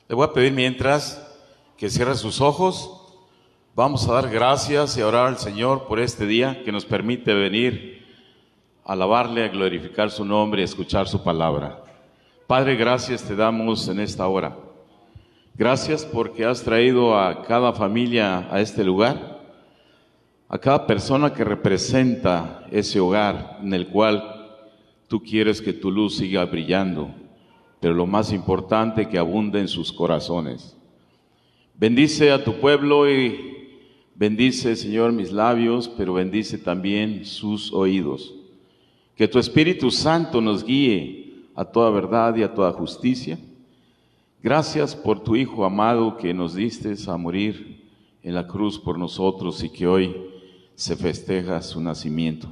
Le voy a pedir mientras que cierre sus ojos. Vamos a dar gracias y a orar al Señor por este día que nos permite venir a alabarle, a glorificar su nombre y a escuchar su palabra. Padre, gracias te damos en esta hora. Gracias porque has traído a cada familia a este lugar, a cada persona que representa ese hogar en el cual tú quieres que tu luz siga brillando, pero lo más importante, que abunde en sus corazones. Bendice a tu pueblo y bendice, Señor, mis labios, pero bendice también sus oídos. Que tu Espíritu Santo nos guíe a toda verdad y a toda justicia. Gracias por tu Hijo amado que nos diste a morir en la cruz por nosotros y que hoy se festeja su nacimiento.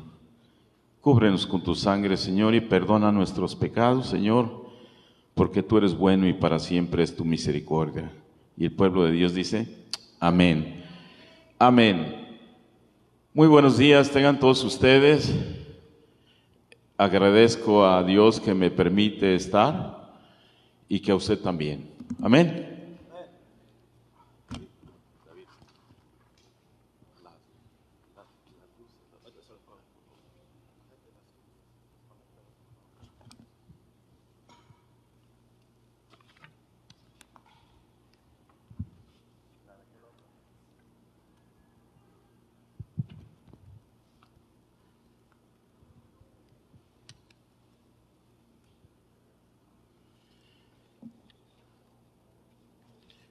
Cúbrenos con tu sangre, Señor, y perdona nuestros pecados, Señor, porque tú eres bueno y para siempre es tu misericordia. Y el pueblo de Dios dice, amén. Amén. Muy buenos días tengan todos ustedes. Agradezco a Dios que me permite estar y que a usted también. Amén.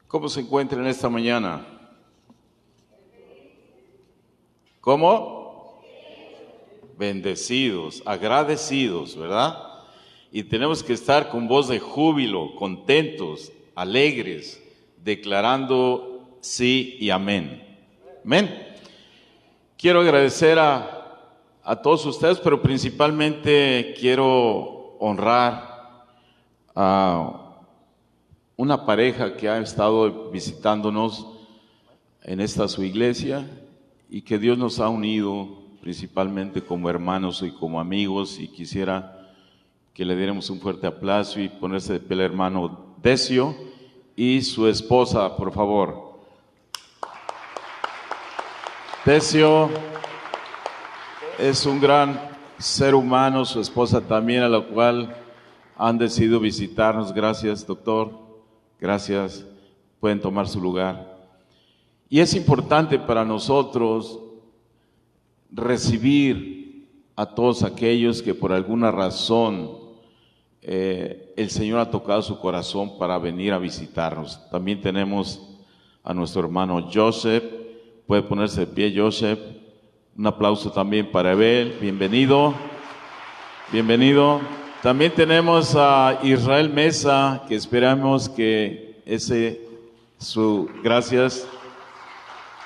¿Cómo se encuentran esta mañana? ¿Cómo? Bendecidos, agradecidos, ¿verdad? Y tenemos que estar con voz de júbilo, contentos, alegres, declarando sí y amén. Amén. Quiero agradecer a todos ustedes, pero principalmente quiero honrar a una pareja que ha estado visitándonos en esta su iglesia y que Dios nos ha unido principalmente como hermanos y como amigos, y quisiera que le diéramos un fuerte aplauso y ponerse de pie el hermano Decio y su esposa, por favor. Decio es un gran ser humano, su esposa también, a la cual han decidido visitarnos. Gracias, doctor. Gracias, pueden tomar su lugar. Y es importante para nosotros recibir a todos aquellos que por alguna razón el Señor ha tocado su corazón para venir a visitarnos. También tenemos a nuestro hermano Joseph. Puede ponerse de pie, Joseph. Un aplauso también para él. Bienvenido. Bienvenido. También tenemos a Israel Mesa, que esperamos que gracias,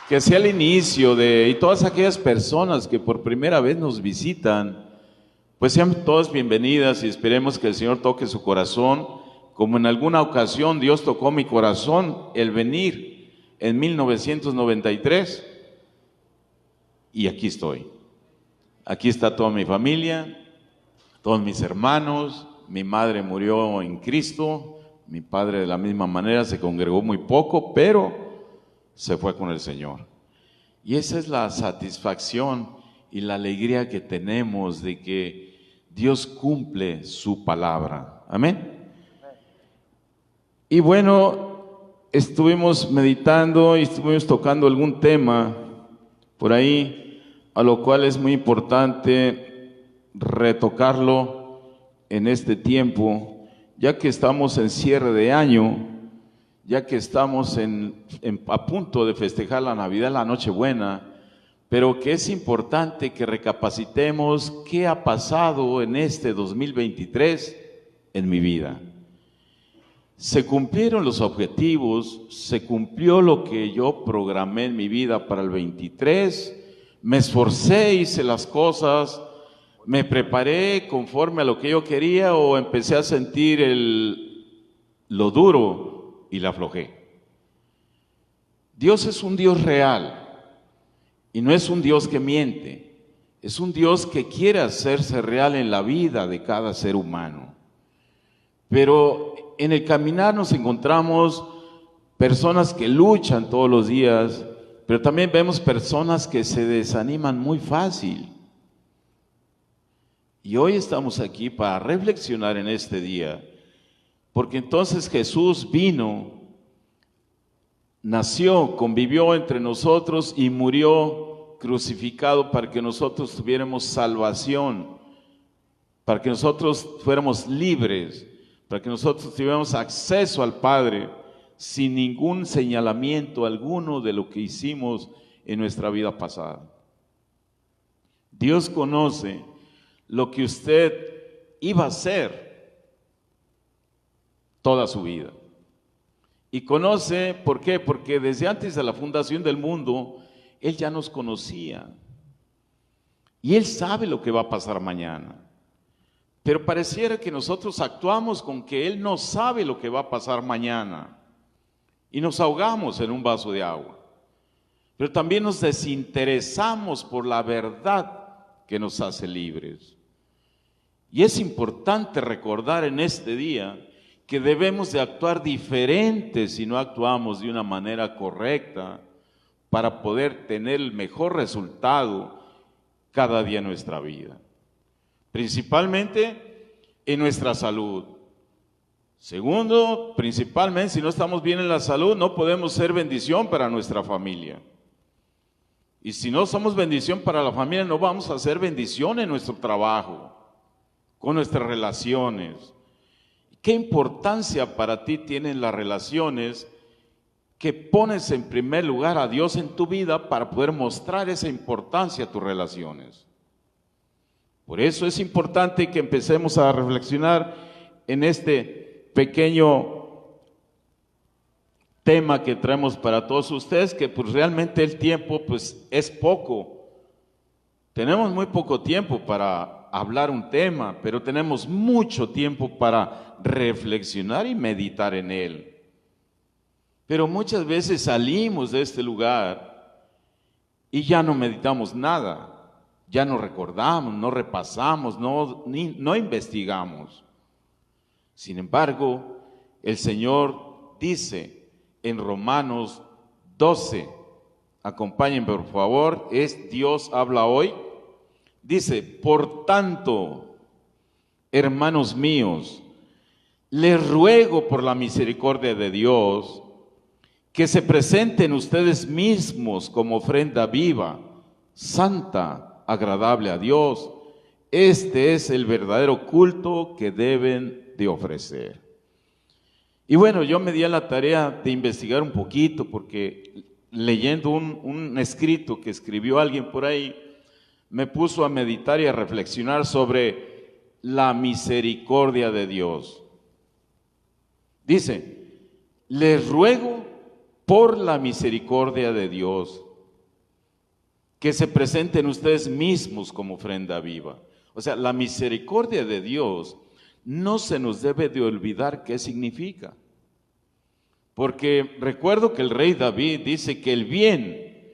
que sea el inicio y todas aquellas personas que por primera vez nos visitan, pues sean todas bienvenidas y esperemos que el Señor toque su corazón, como en alguna ocasión Dios tocó mi corazón el venir en 1993, y aquí estoy. Aquí está toda mi familia, todos mis hermanos. Mi madre murió en Cristo, mi padre de la misma manera, se congregó muy poco, pero se fue con el Señor. Y esa es la satisfacción y la alegría que tenemos de que Dios cumple su palabra. Amén. Y bueno, estuvimos meditando y estuvimos tocando algún tema por ahí, a lo cual es muy importante retocarlo en este tiempo, ya que estamos en cierre de año, ya que estamos a punto de festejar la Navidad, la Nochebuena, pero que es importante que recapacitemos qué ha pasado en este 2023 en mi vida. Se cumplieron los objetivos, se cumplió lo que yo programé en mi vida para el 23, me esforcé, hice las cosas, me preparé conforme a lo que yo quería, o empecé a sentir lo duro y la aflojé. Dios es un Dios real y no es un Dios que miente, es un Dios que quiere hacerse real en la vida de cada ser humano. Pero en el caminar nos encontramos personas que luchan todos los días, pero también vemos personas que se desaniman muy fácil. Y hoy estamos aquí para reflexionar en este día, porque entonces Jesús vino, nació, convivió entre nosotros y murió crucificado para que nosotros tuviéramos salvación, para que nosotros fuéramos libres, para que nosotros tuviéramos acceso al Padre sin ningún señalamiento alguno de lo que hicimos en nuestra vida pasada. Dios conoce lo que usted iba a hacer toda su vida. Y conoce, ¿por qué? Porque desde antes de la fundación del mundo, Él ya nos conocía. Y Él sabe lo que va a pasar mañana. Pero pareciera que nosotros actuamos con que Él no sabe lo que va a pasar mañana. Y nos ahogamos en un vaso de agua. Pero también nos desinteresamos por la verdad que nos hace libres. Y es importante recordar en este día que debemos de actuar diferente si no actuamos de una manera correcta para poder tener el mejor resultado cada día en nuestra vida. Principalmente en nuestra salud. Segundo, principalmente si no estamos bien en la salud, no podemos ser bendición para nuestra familia. Y si no somos bendición para la familia, no vamos a ser bendición en nuestro trabajo, con nuestras relaciones. ¿Qué importancia para ti tienen las relaciones que pones en primer lugar a Dios en tu vida para poder mostrar esa importancia a tus relaciones? Por eso es importante que empecemos a reflexionar en este pequeño tema que traemos para todos ustedes, que pues realmente el tiempo pues es poco. Tenemos muy poco tiempo para hablar un tema, pero tenemos mucho tiempo para reflexionar y meditar en él. Pero muchas veces salimos de este lugar y ya no meditamos nada, ya no recordamos, no repasamos, no investigamos. Sin embargo, el Señor dice en Romanos 12, acompáñenme por favor, es Dios habla hoy. Dice, por tanto, hermanos míos, les ruego por la misericordia de Dios que se presenten ustedes mismos como ofrenda viva, santa, agradable a Dios. Este es el verdadero culto que deben de ofrecer. Y bueno, yo me di a la tarea de investigar un poquito, porque leyendo un escrito que escribió alguien por ahí, me puso a meditar y a reflexionar sobre la misericordia de Dios. Dice, les ruego por la misericordia de Dios que se presenten ustedes mismos como ofrenda viva. O sea, la misericordia de Dios no se nos debe de olvidar qué significa. Porque recuerdo que el rey David dice que el bien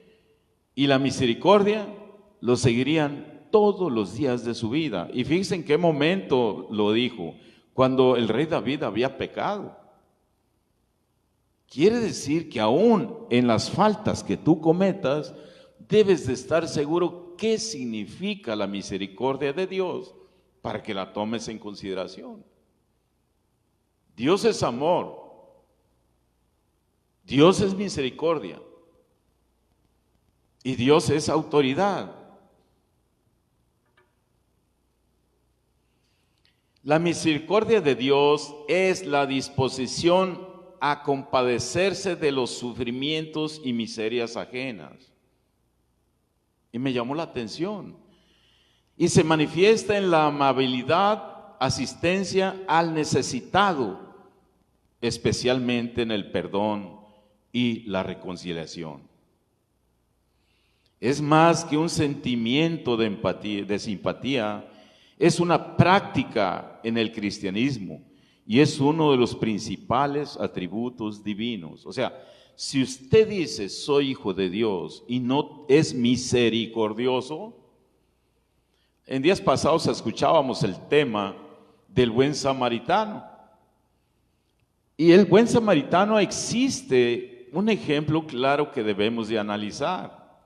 y la misericordia lo seguirían todos los días de su vida. Y fíjense en qué momento lo dijo, cuando el rey David había pecado. Quiere decir que aún en las faltas que tú cometas, debes de estar seguro qué significa la misericordia de Dios para que la tomes en consideración. Dios es amor, Dios es misericordia y Dios es autoridad. La misericordia de Dios es la disposición a compadecerse de los sufrimientos y miserias ajenas. Y me llamó la atención. Y se manifiesta en la amabilidad, asistencia al necesitado, especialmente en el perdón y la reconciliación. Es más que un sentimiento de empatía, de simpatía, es una práctica en el cristianismo y es uno de los principales atributos divinos. O sea, si usted dice soy hijo de Dios y no es misericordioso, en días pasados escuchábamos el tema del buen samaritano. Y el buen samaritano existe un ejemplo claro que debemos de analizar.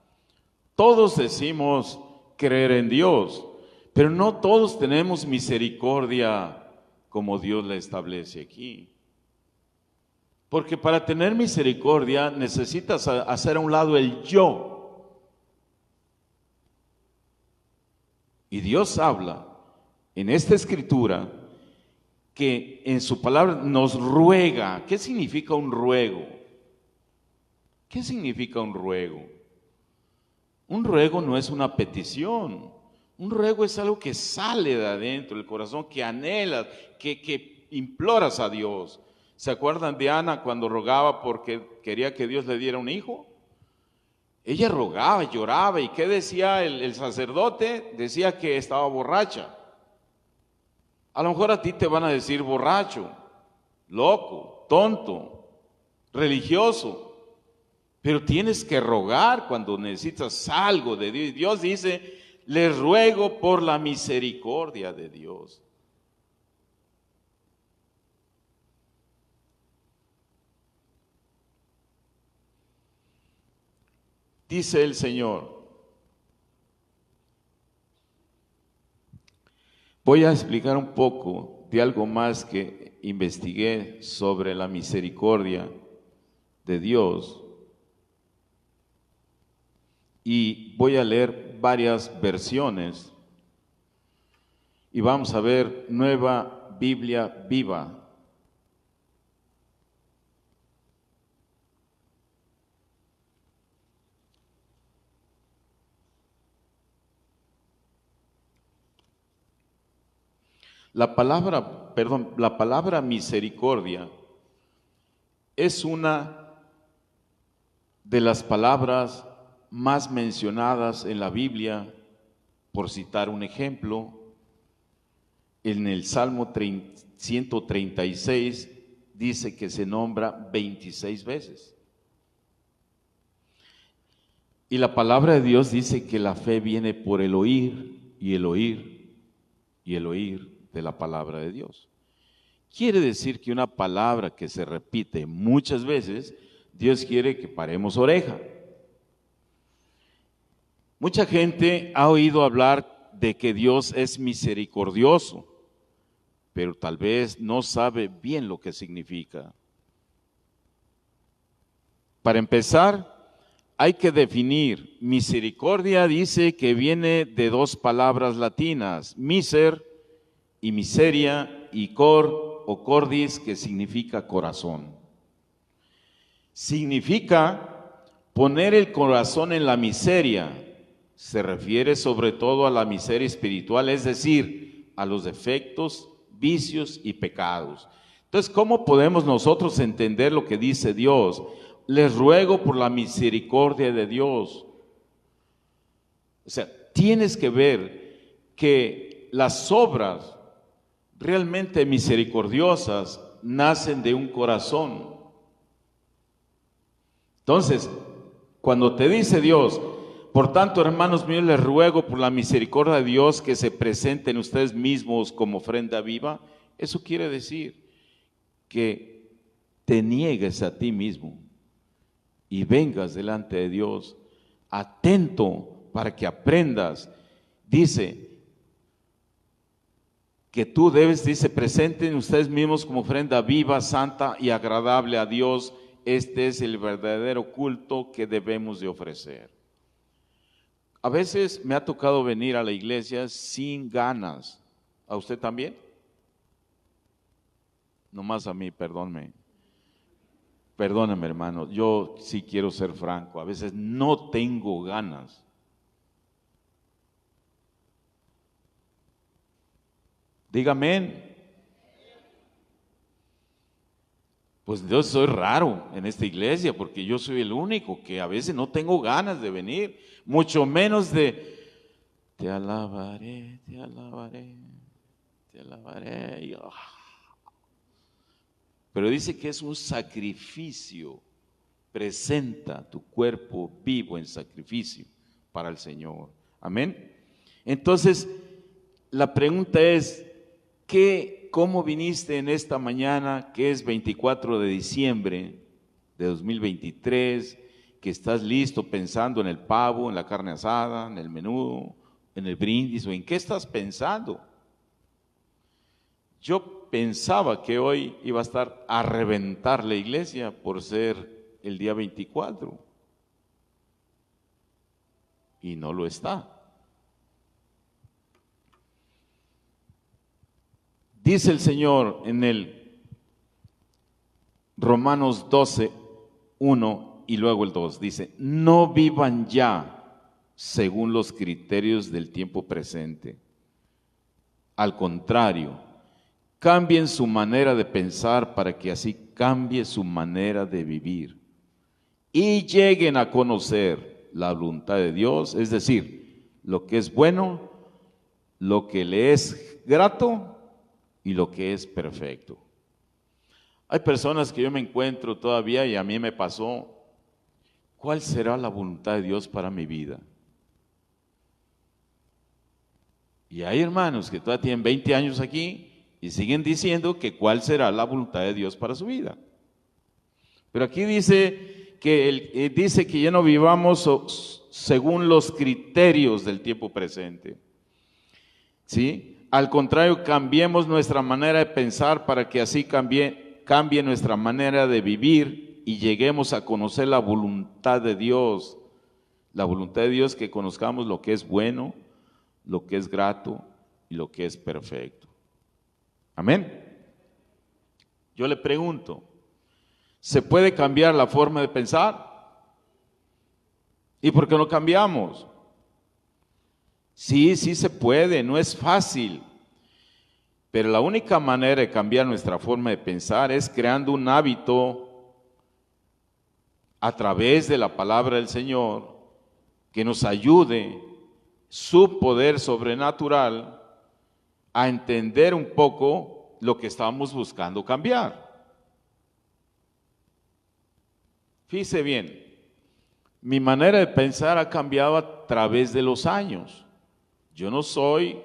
Todos decimos creer en Dios, pero no todos tenemos misericordia como Dios la establece aquí. Porque para tener misericordia necesitas hacer a un lado el yo. Y Dios habla en esta escritura que en su palabra nos ruega. ¿Qué significa un ruego? ¿Qué significa un ruego? Un ruego no es una petición. Un ruego es algo que sale de adentro del corazón, que anhelas, que imploras a Dios. ¿Se acuerdan de Ana cuando rogaba porque quería que Dios le diera un hijo? Ella rogaba, lloraba. ¿Y qué decía el sacerdote? Decía que estaba borracha. A lo mejor a ti te van a decir borracho, loco, tonto, religioso, pero tienes que rogar cuando necesitas algo de Dios. Dios dice, les ruego por la misericordia de Dios. Dice el Señor, voy a explicar un poco de algo más que investigué sobre la misericordia de Dios y voy a leer varias versiones y vamos a ver Nueva Biblia Viva. La palabra misericordia es una de las palabras más mencionadas en la Biblia, por citar un ejemplo. En el Salmo 136 dice que se nombra 26 veces. Y la palabra de Dios dice que la fe viene por el oír y el oír y el oír de la palabra de Dios. Quiere decir que una palabra que se repite muchas veces, Dios quiere que paremos oreja. Mucha gente ha oído hablar de que Dios es misericordioso, pero tal vez no sabe bien lo que significa. Para empezar, hay que definir. Misericordia dice que viene de dos palabras latinas, miser y miseria, y cor o cordis, que significa corazón. Significa poner el corazón en la miseria. Se refiere sobre todo a la miseria espiritual, es decir, a los defectos, vicios y pecados. Entonces, ¿cómo podemos nosotros entender lo que dice Dios? Les ruego por la misericordia de Dios. O sea, tienes que ver que las obras realmente misericordiosas nacen de un corazón. Entonces, cuando te dice Dios, por tanto, hermanos míos, les ruego por la misericordia de Dios que se presenten ustedes mismos como ofrenda viva, eso quiere decir que te niegues a ti mismo y vengas delante de Dios atento para que aprendas. Dice que tú debes, dice, presenten ustedes mismos como ofrenda viva, santa y agradable a Dios. Este es el verdadero culto que debemos de ofrecer. A veces me ha tocado venir a la iglesia sin ganas. ¿A usted también? Nomás a mí, perdóneme. Perdóname, hermano, yo sí quiero ser franco. A veces no tengo ganas. Dígame. Pues yo soy raro en esta iglesia porque yo soy el único que a veces no tengo ganas de venir, mucho menos de te alabaré, te alabaré, te alabaré. Pero dice que es un sacrificio. Presenta tu cuerpo vivo en sacrificio para el Señor. Amén. Entonces, la pregunta es, cómo viniste en esta mañana, que es 24 de diciembre de 2023, que estás listo pensando en el pavo, en la carne asada, en el menú, en el brindis, o en qué estás pensando. Yo pensaba que hoy iba a estar a reventar la iglesia por ser el día 24 y no lo está. Dice el Señor en el Romanos 12, 1 y luego el 2, dice: no vivan ya según los criterios del tiempo presente. Al contrario, cambien su manera de pensar para que así cambie su manera de vivir y lleguen a conocer la voluntad de Dios, es decir, lo que es bueno, lo que le es grato y lo que es perfecto. Hay personas que yo me encuentro todavía y a mí me pasó: ¿cuál será la voluntad de Dios para mi vida? Y hay hermanos que todavía tienen 20 años aquí y siguen diciendo que cuál será la voluntad de Dios para su vida. Pero aquí dice que ya no vivamos según los criterios del tiempo presente, ¿sí? Al contrario, cambiemos nuestra manera de pensar para que así cambie nuestra manera de vivir y lleguemos a conocer la voluntad de Dios. La voluntad de Dios, que conozcamos lo que es bueno, lo que es grato y lo que es perfecto. Amén. Yo le pregunto, ¿se puede cambiar la forma de pensar? ¿Y por qué no cambiamos? Sí, sí se puede, no es fácil, pero la única manera de cambiar nuestra forma de pensar es creando un hábito a través de la palabra del Señor que nos ayude su poder sobrenatural a entender un poco lo que estamos buscando cambiar. Fíjese bien, mi manera de pensar ha cambiado a través de los años. Yo no soy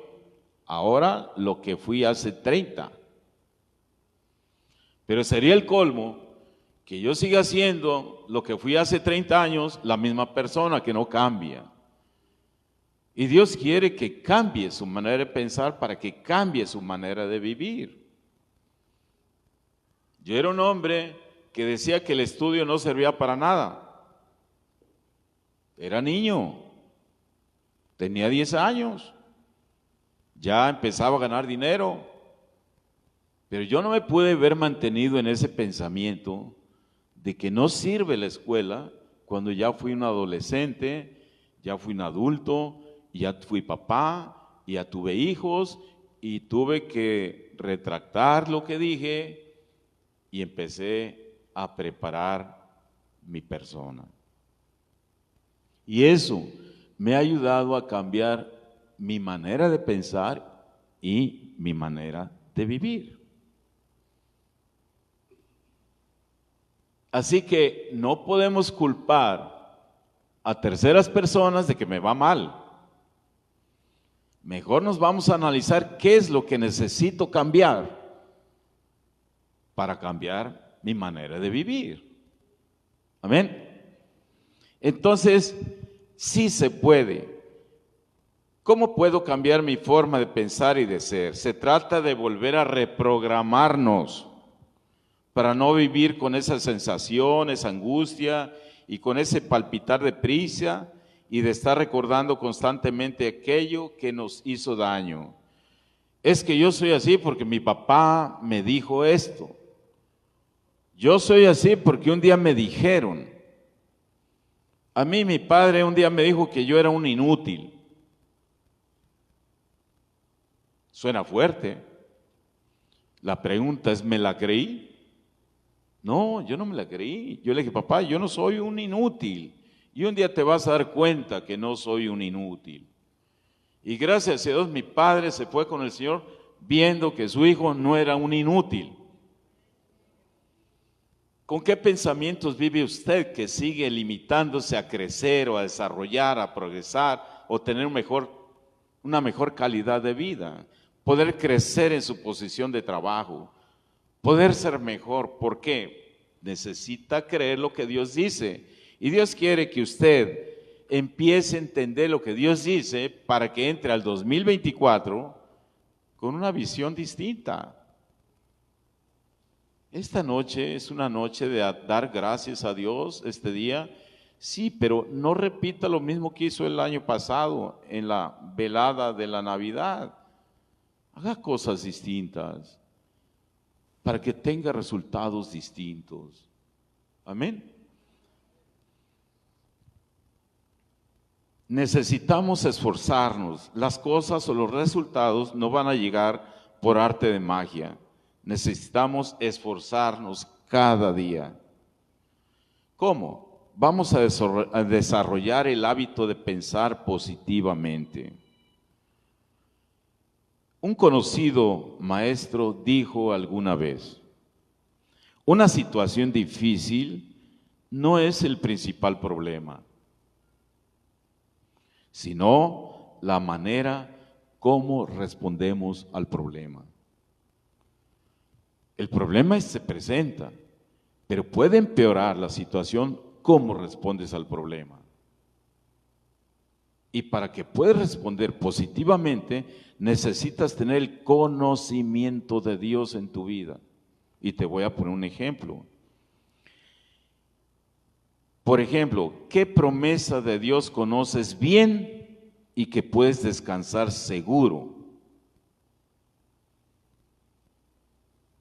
ahora lo que fui hace 30. Pero sería el colmo que yo siga siendo lo que fui hace 30 años, la misma persona que no cambia. Y Dios quiere que cambie su manera de pensar para que cambie su manera de vivir. Yo era un hombre que decía que el estudio no servía para nada. Era niño. Tenía 10 años, ya empezaba a ganar dinero, pero yo no me pude ver mantenido en ese pensamiento de que no sirve la escuela cuando ya fui un adolescente, ya fui un adulto, ya fui papá, ya tuve hijos y tuve que retractar lo que dije y empecé a preparar mi persona. Y eso me ha ayudado a cambiar mi manera de pensar y mi manera de vivir. Así que no podemos culpar a terceras personas de que me va mal. Mejor nos vamos a analizar qué es lo que necesito cambiar para cambiar mi manera de vivir. Amén. Entonces, sí se puede. ¿Cómo puedo cambiar mi forma de pensar y de ser? Se trata de volver a reprogramarnos para no vivir con esa sensación, esa angustia y con ese palpitar de prisa y de estar recordando constantemente aquello que nos hizo daño. Es que yo soy así porque mi papá me dijo esto. Yo soy así porque un día me dijeron. A mí mi padre un día me dijo que yo era un inútil. Suena fuerte. La pregunta es, ¿me la creí? No, yo no me la creí. Yo le dije, papá, yo no soy un inútil. Y un día te vas a dar cuenta que no soy un inútil. Y gracias a Dios mi padre se fue con el Señor viendo que su hijo no era un inútil. ¿Con qué pensamientos vive usted que sigue limitándose a crecer o a desarrollar, a progresar o tener una mejor calidad de vida? poder crecer en su posición de trabajo, poder ser mejor. ¿Por qué? Necesita creer lo que Dios dice. Y Dios quiere que usted empiece a entender lo que Dios dice para que entre al 2024 con una visión distinta. Esta noche es una noche de dar gracias a Dios este día. Sí, pero no repita lo mismo que hizo el año pasado en la velada de la Navidad. Haga cosas distintas para que tenga resultados distintos. Amén. Necesitamos esforzarnos. Las cosas o los resultados no van a llegar por arte de magia. Necesitamos esforzarnos cada día. ¿Cómo? Vamos a desarrollar el hábito de pensar positivamente. Un conocido maestro dijo alguna vez: una situación difícil no es el principal problema, sino la manera como respondemos al problema. El problema se presenta, pero puede empeorar la situación cómo respondes al problema. Y para que puedas responder positivamente, necesitas tener el conocimiento de Dios en tu vida. Y te voy a poner un ejemplo. Por ejemplo, ¿qué promesa de Dios conoces bien y que puedes descansar seguro?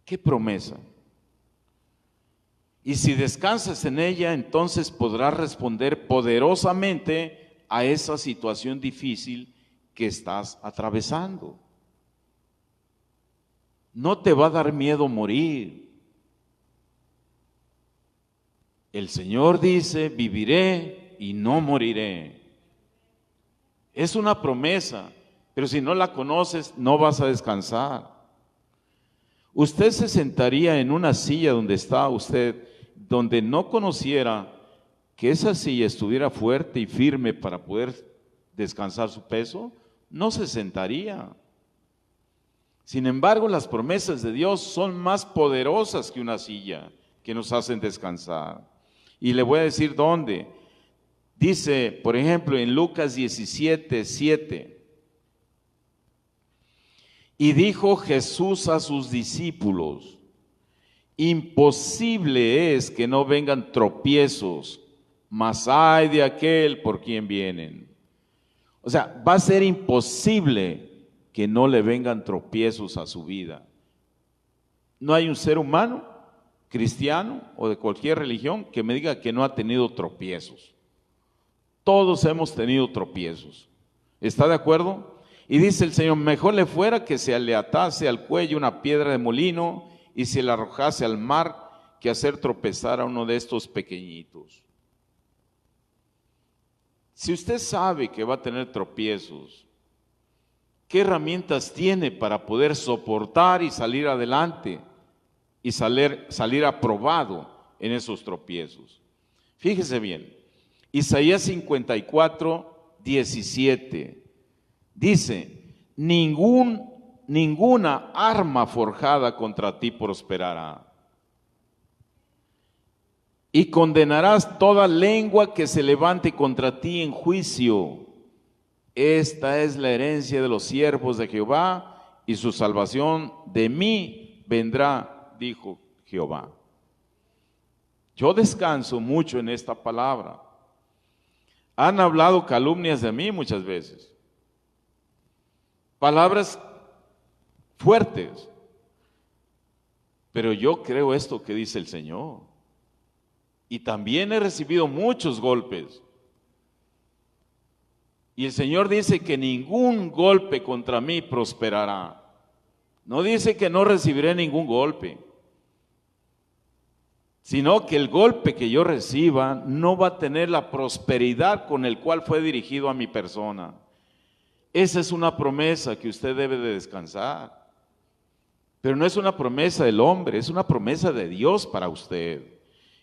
¿Qué promesa? Y si descansas en ella, entonces podrás responder poderosamente a esa situación difícil que estás atravesando. No te va a dar miedo morir. El Señor dice: viviré y no moriré. Es una promesa, pero si no la conoces, no vas a descansar. Usted se sentaría en una silla donde está usted, donde no conociera que esa silla estuviera fuerte y firme para poder descansar su peso, no se sentaría. Sin embargo, las promesas de Dios son más poderosas que una silla que nos hacen descansar. Y le voy a decir dónde. Dice, por ejemplo, en Lucas 17:7. Y dijo Jesús a sus discípulos: imposible es que no vengan tropiezos, mas ay de aquel por quien vienen. O sea, va a ser imposible que no le vengan tropiezos a su vida. No hay un ser humano, cristiano o de cualquier religión, que me diga que no ha tenido tropiezos. Todos hemos tenido tropiezos. ¿Está de acuerdo? Y dice el Señor: mejor le fuera que se le atase al cuello una piedra de molino y se la arrojase al mar, que hacer tropezar a uno de estos pequeñitos. Si usted sabe que va a tener tropiezos, ¿qué herramientas tiene para poder soportar y salir adelante y salir aprobado en esos tropiezos? Fíjese bien, Isaías 54:17 dice: ninguna arma forjada contra ti prosperará. Y condenarás toda lengua que se levante contra ti en juicio. Esta es la herencia de los siervos de Jehová, y su salvación de mí vendrá, dijo Jehová. Yo descanso mucho en esta palabra. Han hablado calumnias de mí muchas veces. Palabras fuertes. Pero yo creo esto que dice el Señor. Y también he recibido muchos golpes. Y el Señor dice que ningún golpe contra mí prosperará. No dice que no recibiré ningún golpe, sino que el golpe que yo reciba no va a tener la prosperidad con el cual fue dirigido a mi persona. Esa es una promesa que usted debe de descansar. Pero no es una promesa del hombre, es una promesa de Dios para usted.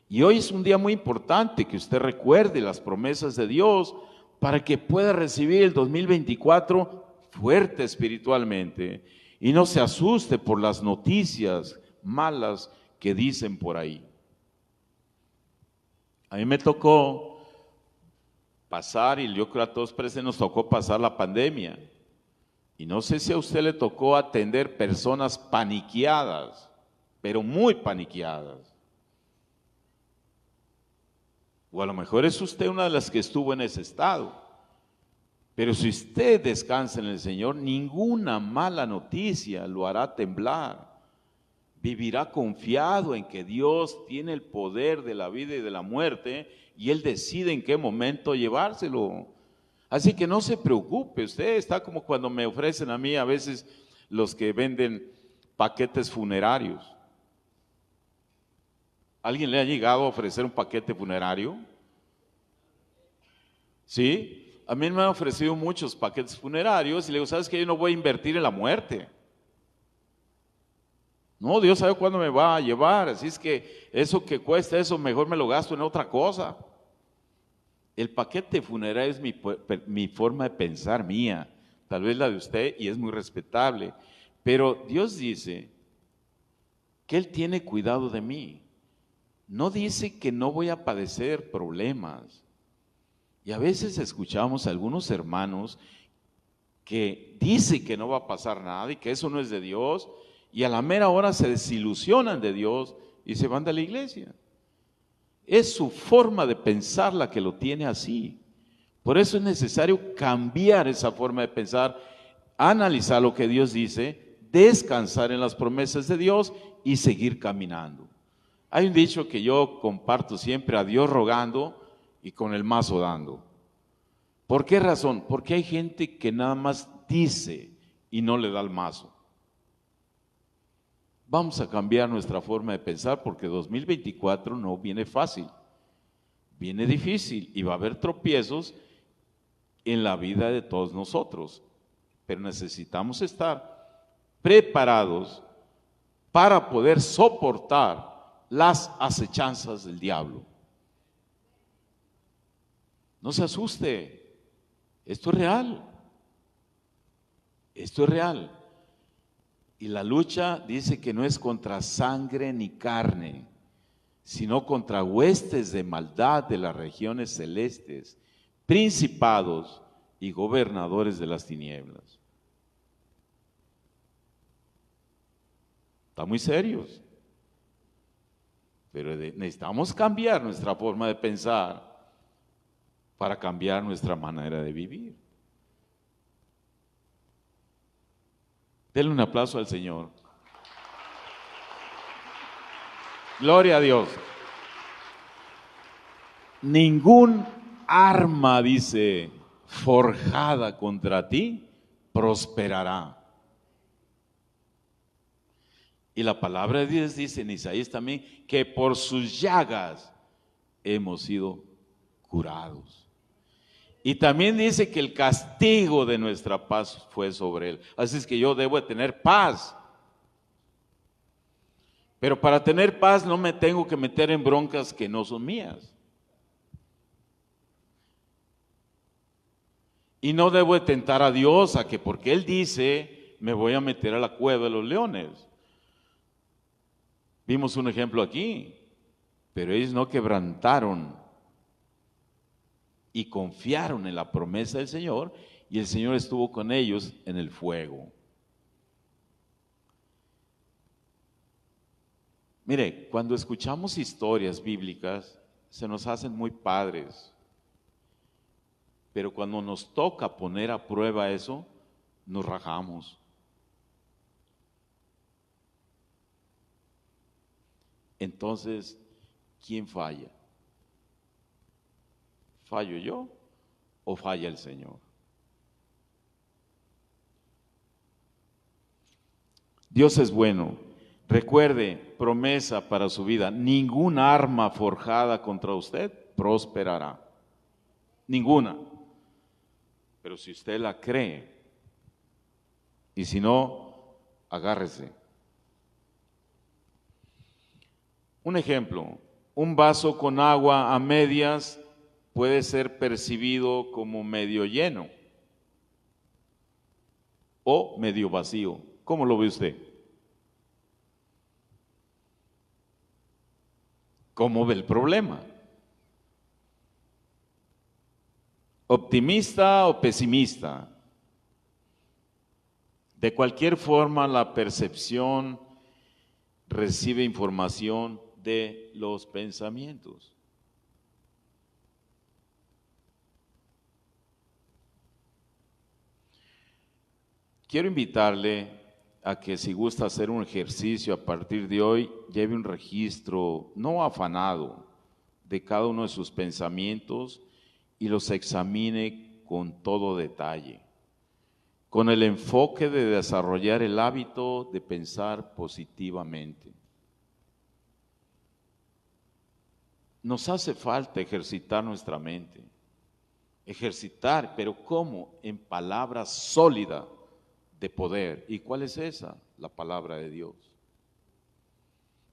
Y hoy es un día muy importante que usted recuerde las promesas de Dios para que pueda recibir el 2024 fuerte espiritualmente Y no se asuste por las noticias malas que dicen por ahí. A mí me tocó pasar, y yo creo a todos presentes nos tocó pasar la pandemia. Y no sé si a usted le tocó atender personas paniqueadas, pero muy paniqueadas. O a lo mejor es usted una de las que estuvo en ese estado. Pero si usted descansa en el Señor, ninguna mala noticia lo hará temblar. Vivirá confiado en que Dios tiene el poder de la vida y de la muerte y Él decide en qué momento llevárselo. Así que no se preocupe, usted está como cuando me ofrecen a mí a veces los que venden paquetes funerarios. ¿Alguien le ha llegado a ofrecer un paquete funerario? ¿Sí? A mí me han ofrecido muchos paquetes funerarios y le digo, ¿sabes qué? Yo no voy a invertir en la muerte. No, Dios sabe cuándo me va a llevar, así es que eso que cuesta eso, mejor me lo gasto en otra cosa. El paquete funerario es mi forma de pensar mía, tal vez la de usted, y es muy respetable. Pero Dios dice que Él tiene cuidado de mí. No dice que no voy a padecer problemas. Y a veces escuchamos a algunos hermanos que dicen que no va a pasar nada y que eso no es de Dios, y a la mera hora se desilusionan de Dios y se van de la iglesia. Es su forma de pensar la que lo tiene así. Por eso es necesario cambiar esa forma de pensar, analizar lo que Dios dice, descansar en las promesas de Dios y seguir caminando. Hay un dicho que yo comparto siempre: a Dios rogando y con el mazo dando. ¿Por qué razón? Porque hay gente que nada más dice y no le da el mazo. Vamos a cambiar nuestra forma de pensar porque 2024 no viene fácil, viene difícil y va a haber tropiezos en la vida de todos nosotros, pero necesitamos estar preparados para poder soportar las acechanzas del diablo. No se asuste, esto es real, esto es real. Y la lucha dice que no es contra sangre ni carne, sino contra huestes de maldad de las regiones celestes, principados y gobernadores de las tinieblas. Está muy serios. Pero necesitamos cambiar nuestra forma de pensar para cambiar nuestra manera de vivir. Denle un aplauso al Señor. Gloria a Dios. Ningún arma, dice, forjada contra ti, prosperará. Y la palabra de Dios dice en Isaías también que por sus llagas hemos sido curados. Y también dice que el castigo de nuestra paz fue sobre Él. Así es que yo debo de tener paz. Pero para tener paz no me tengo que meter en broncas que no son mías. Y no debo de tentar a Dios a que porque Él dice, me voy a meter a la cueva de los leones. Vimos un ejemplo aquí, pero ellos no quebrantaron y confiaron en la promesa del Señor, y el Señor estuvo con ellos en el fuego. Mire, cuando escuchamos historias bíblicas, se nos hacen muy padres, pero cuando nos toca poner a prueba eso, nos rajamos. Entonces, ¿quién falla? ¿Fallo yo o falla el Señor? Dios es bueno. Recuerde, promesa para su vida: ningún arma forjada contra usted prosperará. Ninguna. Pero si usted la cree, y si no, agárrese. Un ejemplo: un vaso con agua a medias puede ser percibido como medio lleno o medio vacío. ¿Cómo lo ve usted? ¿Cómo ve el problema? ¿Optimista o pesimista? De cualquier forma, la percepción recibe información de los pensamientos. Quiero invitarle a que si gusta hacer un ejercicio a partir de hoy, lleve un registro no afanado de cada uno de sus pensamientos y los examine con todo detalle, con el enfoque de desarrollar el hábito de pensar positivamente. Nos hace falta ejercitar nuestra mente. Ejercitar, pero ¿cómo? En palabra sólida de poder. ¿Y cuál es esa? La palabra de Dios.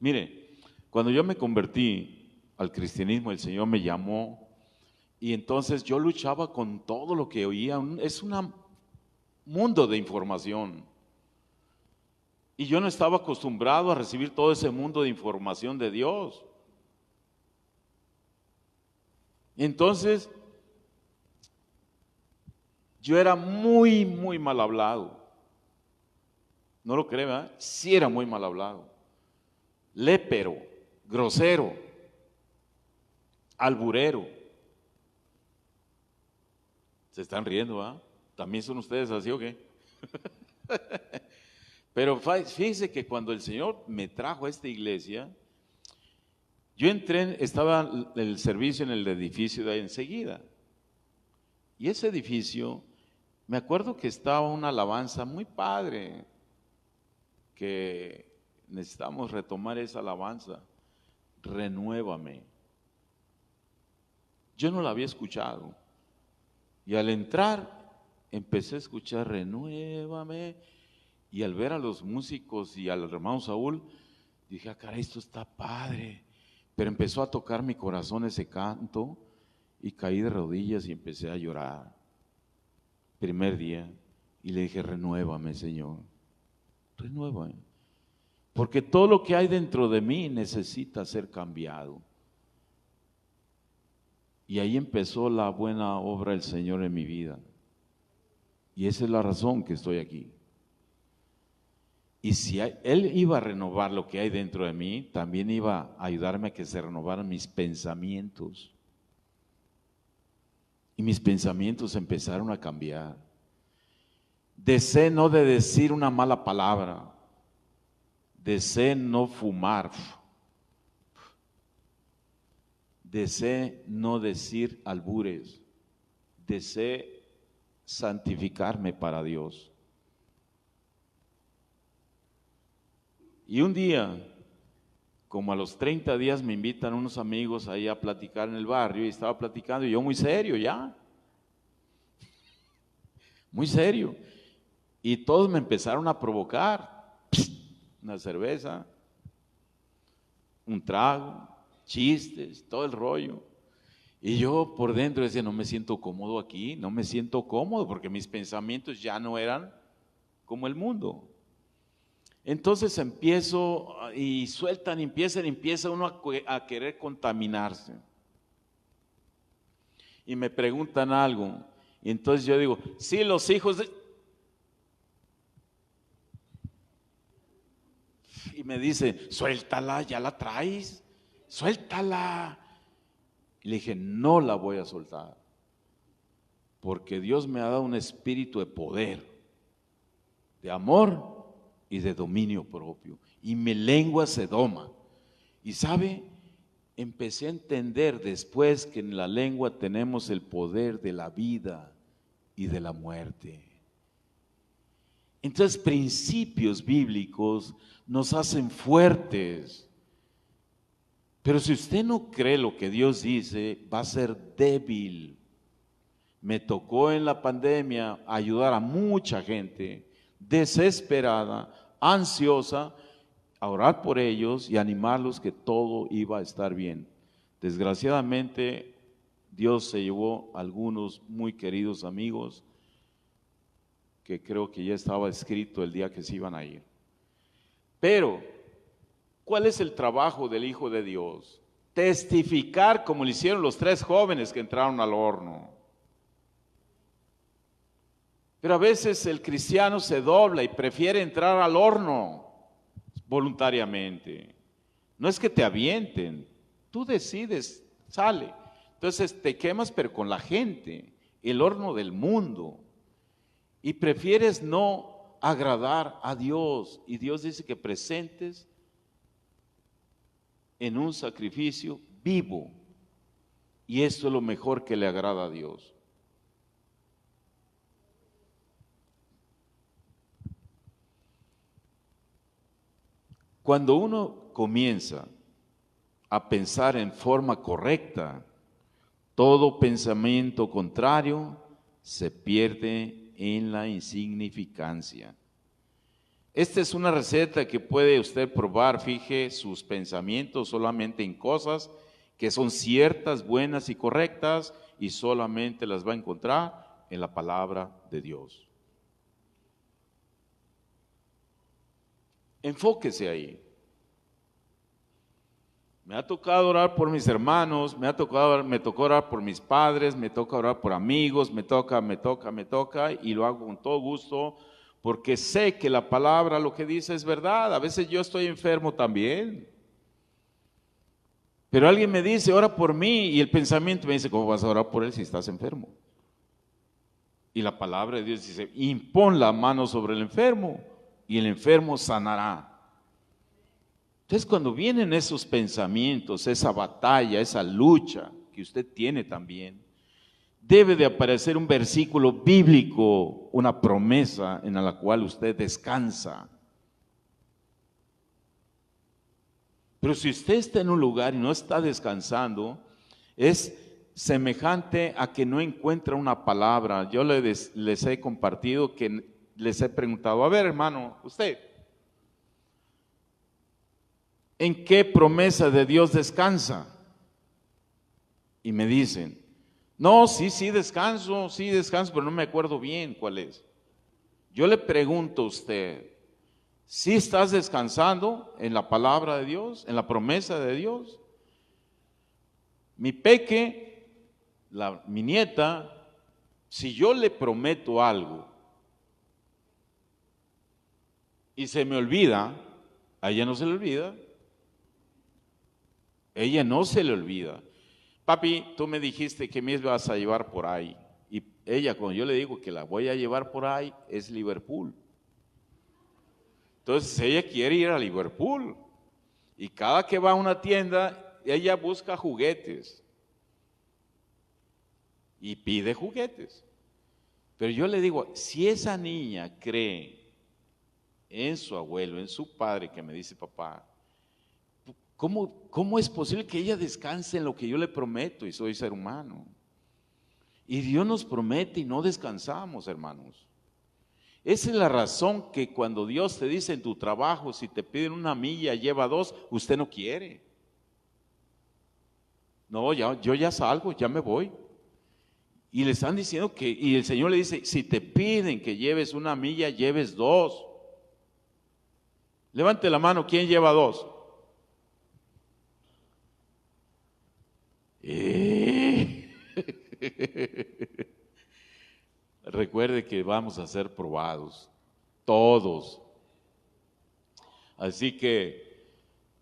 Mire, cuando yo me convertí al cristianismo, el Señor me llamó y entonces yo luchaba con todo lo que oía. Es un mundo de información. Y yo no estaba acostumbrado a recibir todo ese mundo de información de Dios. Entonces, yo era muy mal hablado. ¿No lo cree, verdad? Sí era muy mal hablado. Lépero, grosero, alburero. Se están riendo, ¿ah? ¿También son ustedes así o qué? Pero fíjense que cuando el Señor me trajo a esta iglesia, yo entré, estaba el servicio en el edificio de ahí enseguida. Y ese edificio, me acuerdo que estaba una alabanza muy padre, que necesitamos retomar esa alabanza. Renuévame. Yo no la había escuchado. Y al entrar, empecé a escuchar renuévame. Y al ver a los músicos y al hermano Saúl, dije, ah, caray, esto está padre. Pero empezó a tocar mi corazón ese canto y caí de rodillas y empecé a llorar. Primer día. Y le dije, renuévame, Señor. Renuévame. Porque todo lo que hay dentro de mí necesita ser cambiado. Y ahí empezó la buena obra del Señor en mi vida. Y esa es la razón que estoy aquí. Y si Él iba a renovar lo que hay dentro de mí, también iba a ayudarme a que se renovaran mis pensamientos. Y mis pensamientos empezaron a cambiar. Deseé no de decir una mala palabra. Deseé no fumar. Deseé no decir albures. Deseé santificarme para Dios. Y un día, como a los 30 días, me invitan unos amigos ahí a platicar en el barrio y estaba platicando y yo muy serio ya. Muy serio. Y todos me empezaron a provocar. Una cerveza, un trago, chistes, todo el rollo. Y yo por dentro decía, no me siento cómodo aquí, no me siento cómodo porque mis pensamientos ya no eran como el mundo. Entonces empiezo y sueltan, empieza uno a querer contaminarse. Y me preguntan algo. Y entonces yo digo, sí, los hijos de... Y me dice, suéltala, ya la traes, suéltala. Y le dije, no la voy a soltar. Porque Dios me ha dado un espíritu de poder, de amor y de dominio propio. Y mi lengua se doma. Y sabe, empecé a entender después que en la lengua tenemos el poder de la vida y de la muerte. Entonces, principios bíblicos nos hacen fuertes. Pero si usted no cree lo que Dios dice, va a ser débil. Me tocó en la pandemia ayudar a mucha gente desesperada, ansiosa, a orar por ellos y animarlos que todo iba a estar bien. Desgraciadamente, Dios se llevó a algunos muy queridos amigos que creo que ya estaba escrito el día que se iban a ir. Pero, ¿cuál es el trabajo del Hijo de Dios? Testificar como lo hicieron los 3 jóvenes que entraron al horno. Pero a veces el cristiano se dobla y prefiere entrar al horno voluntariamente. No es que te avienten, tú decides, sale. Entonces te quemas pero con la gente, el horno del mundo. Y prefieres no agradar a Dios. Y Dios dice que presentes en un sacrificio vivo. Y esto es lo mejor que le agrada a Dios. Cuando uno comienza a pensar en forma correcta, todo pensamiento contrario se pierde en la insignificancia. Esta es una receta que puede usted probar. Fije sus pensamientos solamente en cosas que son ciertas, buenas y correctas, y solamente las va a encontrar en la palabra de Dios. Enfóquese ahí. Me ha tocado orar por mis hermanos, me tocó orar por mis padres, me toca orar por amigos, me toca, y lo hago con todo gusto, porque sé que la palabra lo que dice es verdad. A veces yo estoy enfermo también, pero alguien me dice, ora por mí, y el pensamiento me dice, ¿cómo vas a orar por él si estás enfermo? Y la palabra de Dios dice, impon la mano sobre el enfermo, y el enfermo sanará. Entonces, cuando vienen esos pensamientos, esa batalla, esa lucha que usted tiene también, debe de aparecer un versículo bíblico, una promesa en la cual usted descansa. Pero si usted está en un lugar y no está descansando, es semejante a que no encuentra una palabra. Yo les he compartido que les he preguntado, a ver, hermano, usted, ¿en qué promesa de Dios descansa? Y me dicen, no, sí descanso, pero no me acuerdo bien cuál es. Yo le pregunto a usted, ¿sí estás descansando en la palabra de Dios, en la promesa de Dios? Mi peque, mi nieta, si yo le prometo algo y se me olvida, a ella no se le olvida. Ella no se le olvida. Papi, tú me dijiste que me ibas a llevar por ahí. Y ella, cuando yo le digo que la voy a llevar por ahí, es Liverpool. Entonces ella quiere ir a Liverpool. Y cada que va a una tienda, ella busca juguetes. Y pide juguetes. Pero yo le digo, si esa niña cree en su abuelo, en su padre, que me dice papá, ¿cómo es posible que ella descanse en lo que yo le prometo? Y soy ser humano. Y Dios nos promete y no descansamos, hermanos. Esa es la razón que cuando Dios te dice en tu trabajo, si te piden 1 milla, lleva 2, usted no quiere. No, yo ya salgo, ya me voy. Y le están diciendo y el Señor le dice, si te piden que lleves 1 milla, lleves 2. Levante la mano, ¿quién lleva 2? Recuerde que vamos a ser probados, todos. Así que,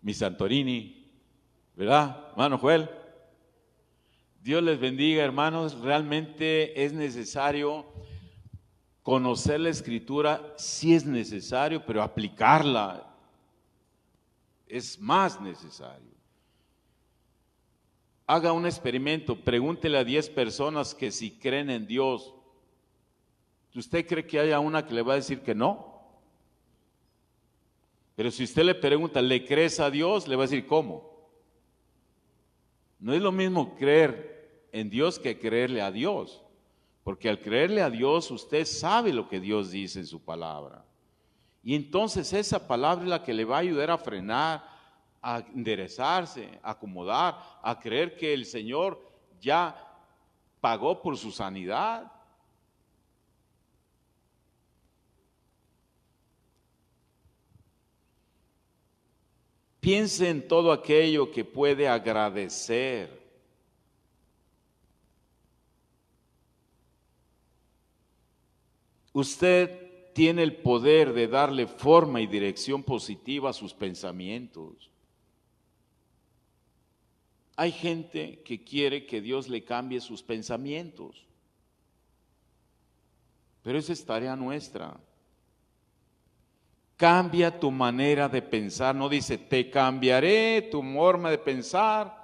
mi Santorini, ¿verdad, hermano Joel? Dios les bendiga, hermanos. Realmente es necesario conocer la Escritura, sí es necesario, pero aplicarla es más necesario. Haga un experimento, pregúntele a 10 personas que si creen en Dios. ¿Usted cree que haya una que le va a decir que no? Pero si usted le pregunta, ¿le crees a Dios? Le va a decir, ¿cómo? No es lo mismo creer en Dios que creerle a Dios. Porque al creerle a Dios, usted sabe lo que Dios dice en su palabra. Y entonces esa palabra es la que le va a ayudar a frenar, a enderezarse, a acomodar, a creer que el Señor ya pagó por su sanidad. Piense en todo aquello que puede agradecer. Usted tiene el poder de darle forma y dirección positiva a sus pensamientos. Hay gente que quiere que Dios le cambie sus pensamientos, pero esa es tarea nuestra. Cambia tu manera de pensar, no dice te cambiaré tu forma de pensar,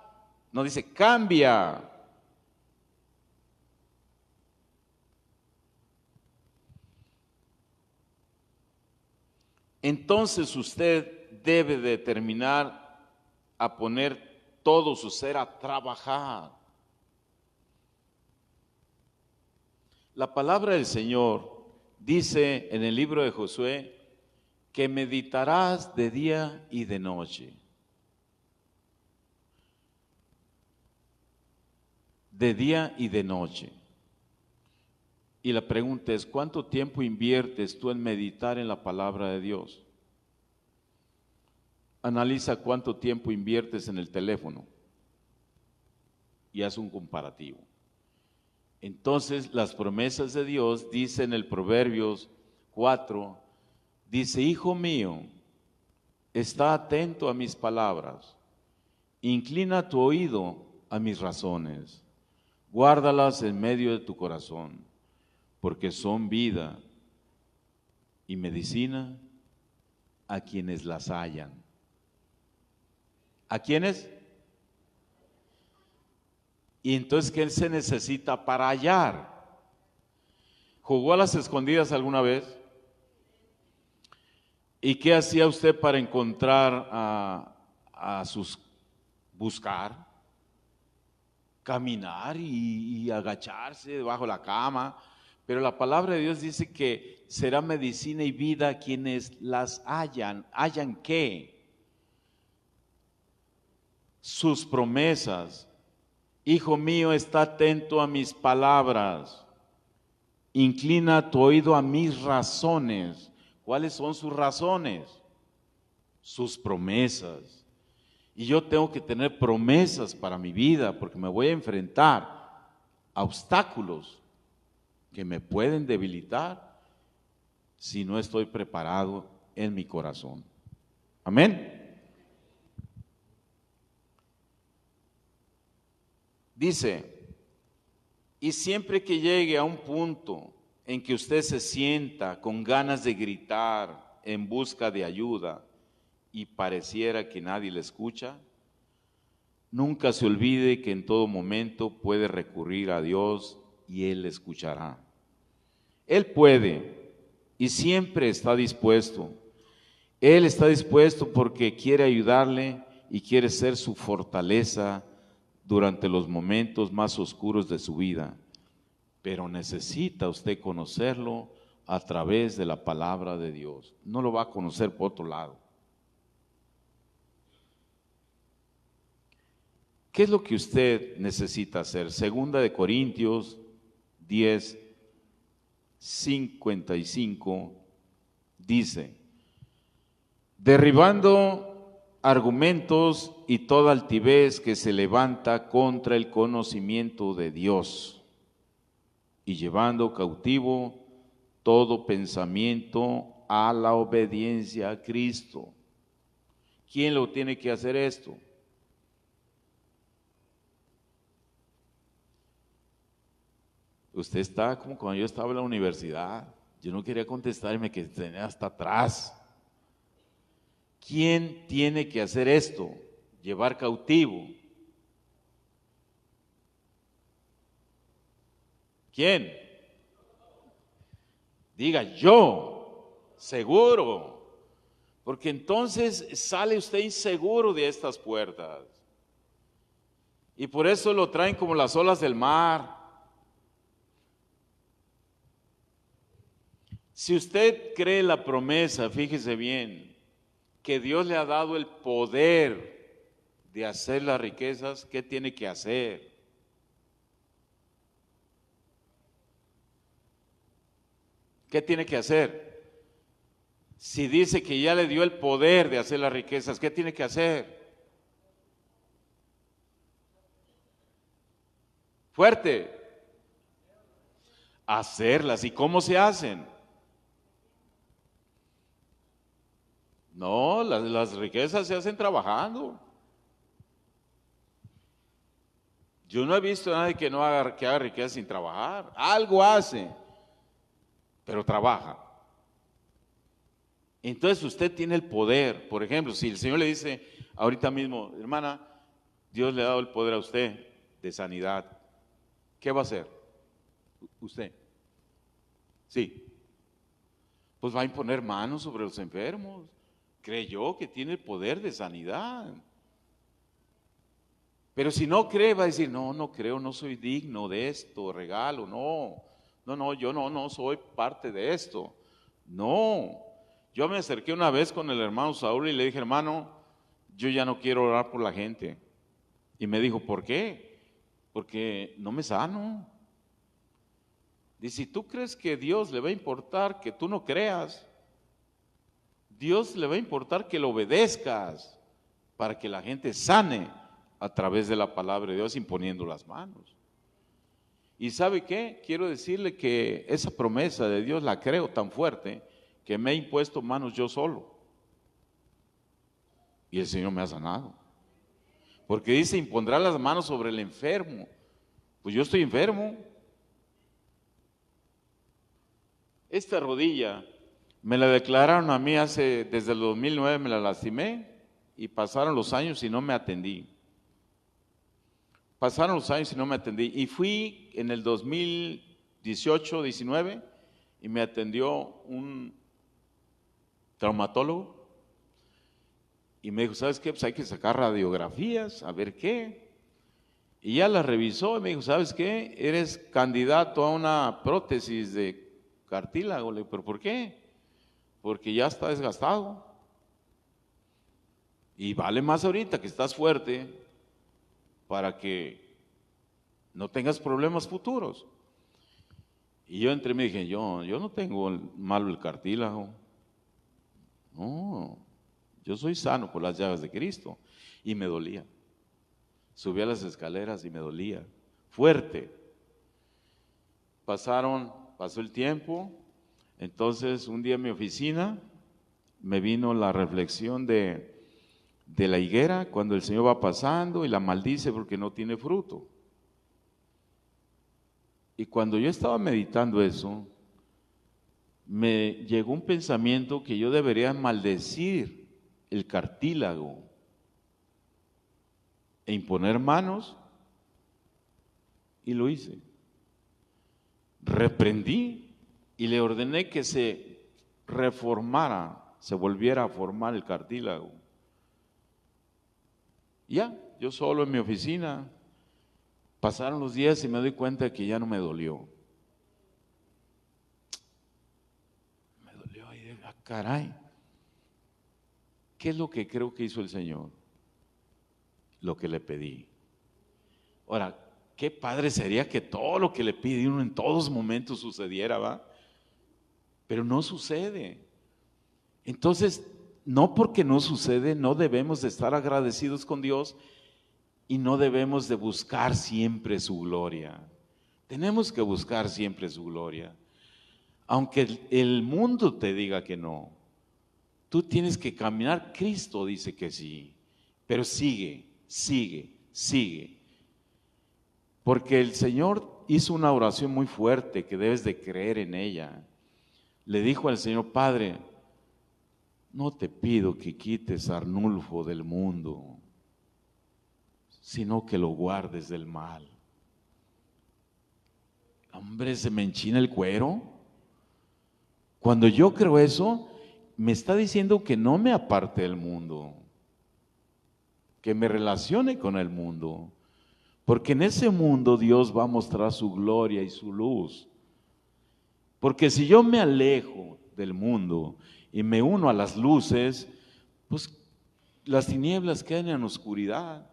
no dice cambia. Entonces usted debe determinar a poner todo su ser a trabajar. La palabra del Señor dice en el libro de Josué que meditarás de día y de noche. De día y de noche. Y la pregunta es, ¿cuánto tiempo inviertes tú en meditar en la palabra de Dios? Analiza cuánto tiempo inviertes en el teléfono y haz un comparativo. Entonces, las promesas de Dios, dice en el Proverbios 4, dice, hijo mío, está atento a mis palabras, inclina tu oído a mis razones, guárdalas en medio de tu corazón, porque son vida y medicina a quienes las hallan. ¿A quiénes? Y entonces, ¿qué se necesita para hallar? ¿Jugó a las escondidas alguna vez? ¿Y qué hacía usted para encontrar a sus buscar? Caminar y agacharse debajo de la cama. Pero la palabra de Dios dice que será medicina y vida a quienes las hallan. ¿Hallan qué? Sus promesas. Hijo mío, está atento a mis palabras. Inclina tu oído a mis razones. ¿Cuáles son sus razones? Sus promesas. Y yo tengo que tener promesas para mi vida porque me voy a enfrentar a obstáculos que me pueden debilitar si no estoy preparado en mi corazón. Amén. Dice, y siempre que llegue a un punto en que usted se sienta con ganas de gritar en busca de ayuda y pareciera que nadie le escucha, nunca se olvide que en todo momento puede recurrir a Dios y Él le escuchará. Él puede y siempre está dispuesto. Él está dispuesto porque quiere ayudarle y quiere ser su fortaleza durante los momentos más oscuros de su vida. Pero necesita usted conocerlo a través de la palabra de Dios. No lo va a conocer por otro lado. ¿Qué es lo que usted necesita hacer? Segunda de Corintios 10:55 dice, derribando argumentos y toda altivez que se levanta contra el conocimiento de Dios y llevando cautivo todo pensamiento a la obediencia a Cristo. ¿Quién lo tiene que hacer esto? Usted está como cuando yo estaba en la universidad. Yo no quería contestar y me quedé hasta atrás. ¿Quién tiene que hacer esto? Llevar cautivo. ¿Quién? Diga yo, seguro. Porque entonces sale usted inseguro de estas puertas. Y por eso lo traen como las olas del mar. Si usted cree la promesa, fíjese bien, que Dios le ha dado el poder de hacer las riquezas, ¿qué tiene que hacer? ¿Qué tiene que hacer? Si dice que ya le dio el poder de hacer las riquezas, ¿qué tiene que hacer? Fuerte. Hacerlas. ¿Y cómo se hacen? No, las riquezas se hacen trabajando. Yo no he visto a nadie que haga riqueza sin trabajar. Algo hace, pero trabaja. Entonces usted tiene el poder. Por ejemplo, si el Señor le dice ahorita mismo, hermana, Dios le ha dado el poder a usted de sanidad, ¿qué va a hacer? Usted. Sí. Pues va a imponer manos sobre los enfermos. Creyó que tiene el poder de sanidad. Pero si no cree, va a decir, no, no creo, no soy digno de esto, regalo, no, yo no soy parte de esto. No, yo me acerqué una vez con el hermano Saúl y le dije, hermano, yo ya no quiero orar por la gente. Y me dijo, ¿por qué? Porque no me sano. Dice, si tú crees que Dios le va a importar que tú no creas, Dios le va a importar que lo obedezcas para que la gente sane a través de la palabra de Dios imponiendo las manos. ¿Y sabe qué? Quiero decirle que esa promesa de Dios la creo tan fuerte que me he impuesto manos yo solo. Y el Señor me ha sanado. Porque dice, impondrá las manos sobre el enfermo. Pues yo estoy enfermo. Esta rodilla me la declararon a mí desde el 2009 me la lastimé y pasaron los años y no me atendí. Pasaron los años y no me atendí. Y fui en el 2018, 19 y me atendió un traumatólogo y me dijo, ¿sabes qué? Pues hay que sacar radiografías, a ver qué. Y ya la revisó y me dijo, ¿sabes qué? Eres candidato a una prótesis de cartílago. Le digo, ¿pero por qué? Porque ya está desgastado. Y vale más ahorita que estás fuerte para que no tengas problemas futuros. Y yo entre mí dije, yo no tengo malo el cartílago. No, yo soy sano por las llaves de Cristo. Y me dolía. Subí a las escaleras y me dolía. Fuerte. Pasó el tiempo. Entonces un día en mi oficina me vino la reflexión de la higuera cuando el Señor va pasando y la maldice porque no tiene fruto. Y cuando yo estaba meditando eso, me llegó un pensamiento que yo debería maldecir el cartílago e imponer manos, y lo hice. Reprendí y le ordené que se reformara, se volviera a formar el cartílago. Ya, yo solo en mi oficina, pasaron los días y me doy cuenta que ya no me dolió. Me dolió y dije, caray, ¿qué es lo que creo que hizo el Señor? Lo que le pedí. Ahora, qué padre sería que todo lo que le pide uno en todos momentos sucediera, ¿va? Pero no sucede. Entonces, no porque no sucede, no debemos de estar agradecidos con Dios y no debemos de buscar siempre su gloria. Tenemos que buscar siempre su gloria. Aunque el mundo te diga que no, tú tienes que caminar. Cristo dice que sí, pero sigue. Porque el Señor hizo una oración muy fuerte que debes de creer en ella. Le dijo al Señor, Padre, no te pido que quites a Arnulfo del mundo, sino que lo guardes del mal. Hombre, se me enchina el cuero. Cuando yo creo eso, me está diciendo que no me aparte del mundo, que me relacione con el mundo, porque en ese mundo Dios va a mostrar su gloria y su luz. Porque si yo me alejo del mundo y me uno a las luces, pues las tinieblas quedan en oscuridad.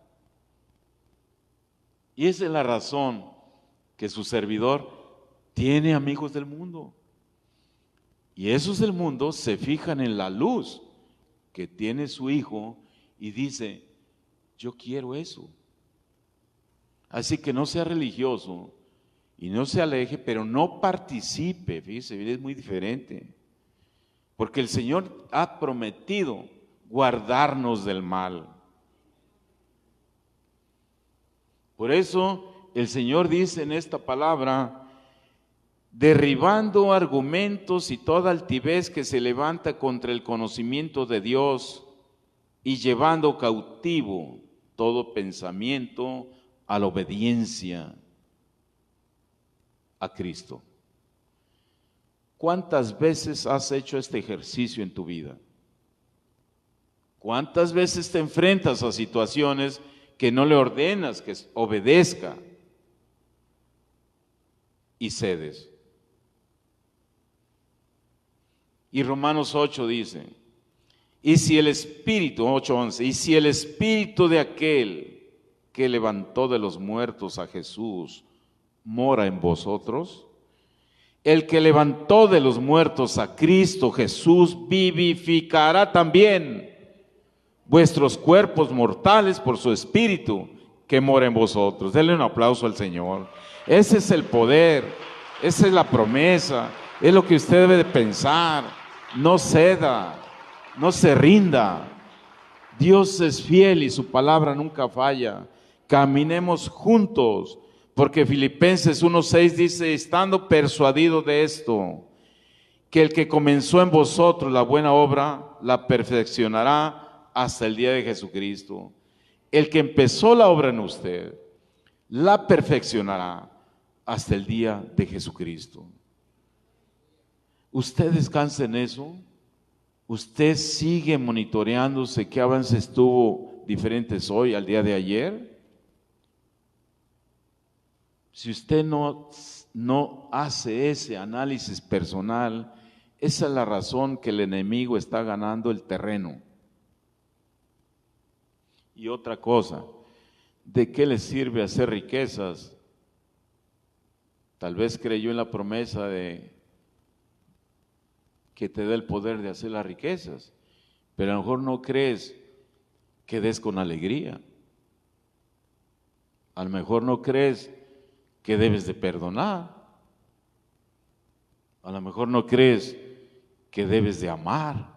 Y esa es la razón que su servidor tiene amigos del mundo. Y esos del mundo se fijan en la luz que tiene su hijo y dice, yo quiero eso. Así que no sea religioso y no se aleje, pero no participe. Fíjese, es muy diferente. Porque el Señor ha prometido guardarnos del mal. Por eso el Señor dice en esta palabra, derribando argumentos y toda altivez que se levanta contra el conocimiento de Dios y llevando cautivo todo pensamiento a la obediencia a Cristo. ¿Cuántas veces has hecho este ejercicio en tu vida? ¿Cuántas veces te enfrentas a situaciones que no le ordenas que obedezca y cedes? Y Romanos 8 dice, y si el Espíritu, 8:11, y si el Espíritu de aquel que levantó de los muertos a Jesús mora en vosotros, el que levantó de los muertos a Cristo Jesús vivificará también vuestros cuerpos mortales por su Espíritu que mora en vosotros. Denle un aplauso al Señor. Ese es el poder, esa es la promesa, es lo que usted debe de pensar. No ceda, no se rinda. Dios es fiel y su palabra nunca falla. Caminemos juntos, porque Filipenses 1:6 dice, estando persuadido de esto, que el que comenzó en vosotros la buena obra, la perfeccionará hasta el día de Jesucristo. El que empezó la obra en usted, la perfeccionará hasta el día de Jesucristo. ¿Usted descansa en eso? ¿Usted sigue monitoreándose qué avances tuvo diferentes hoy al día de ayer? Si usted no hace ese análisis personal, esa es la razón que el enemigo está ganando el terreno. Y otra cosa, ¿de qué le sirve hacer riquezas? Tal vez creyó en la promesa de que te da el poder de hacer las riquezas, pero a lo mejor no crees que des con alegría. A lo mejor no crees que debes de perdonar. A lo mejor no crees que debes de amar.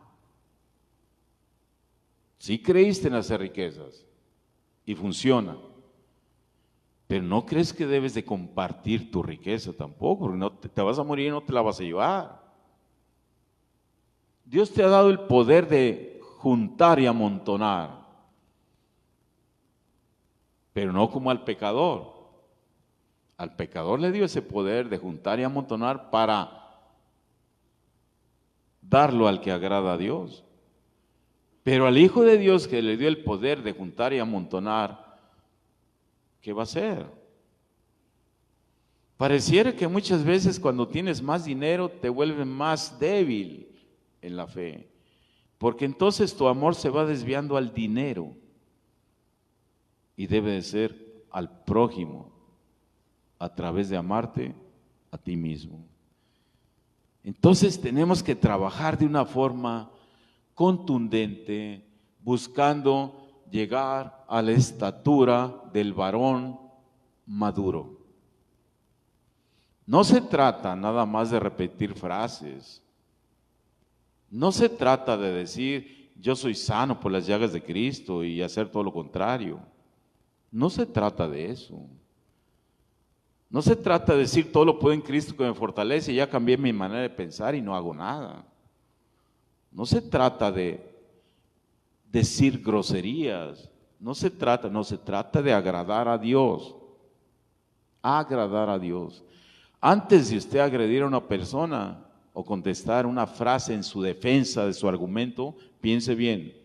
Sí creíste en hacer riquezas y funciona, pero no crees que debes de compartir tu riqueza tampoco, porque no te vas a morir y no te la vas a llevar. Dios te ha dado el poder de juntar y amontonar, pero no como al pecador. Al pecador le dio ese poder de juntar y amontonar para darlo al que agrada a Dios. Pero al Hijo de Dios que le dio el poder de juntar y amontonar, ¿qué va a hacer? Pareciera que muchas veces cuando tienes más dinero te vuelves más débil en la fe, porque entonces tu amor se va desviando al dinero y debe de ser al prójimo a través de amarte a ti mismo. Entonces tenemos que trabajar de una forma contundente, buscando llegar a la estatura del varón maduro. No se trata nada más de repetir frases. No se trata de decir, yo soy sano por las llagas de Cristo y hacer todo lo contrario. No se trata de eso. No se trata de decir, todo lo puedo en Cristo que me fortalece y ya cambié mi manera de pensar y no hago nada. No se trata de decir groserías. No se trata de agradar a Dios. Agradar a Dios. Antes de usted agredir a una persona o contestar una frase en su defensa de su argumento, piense bien,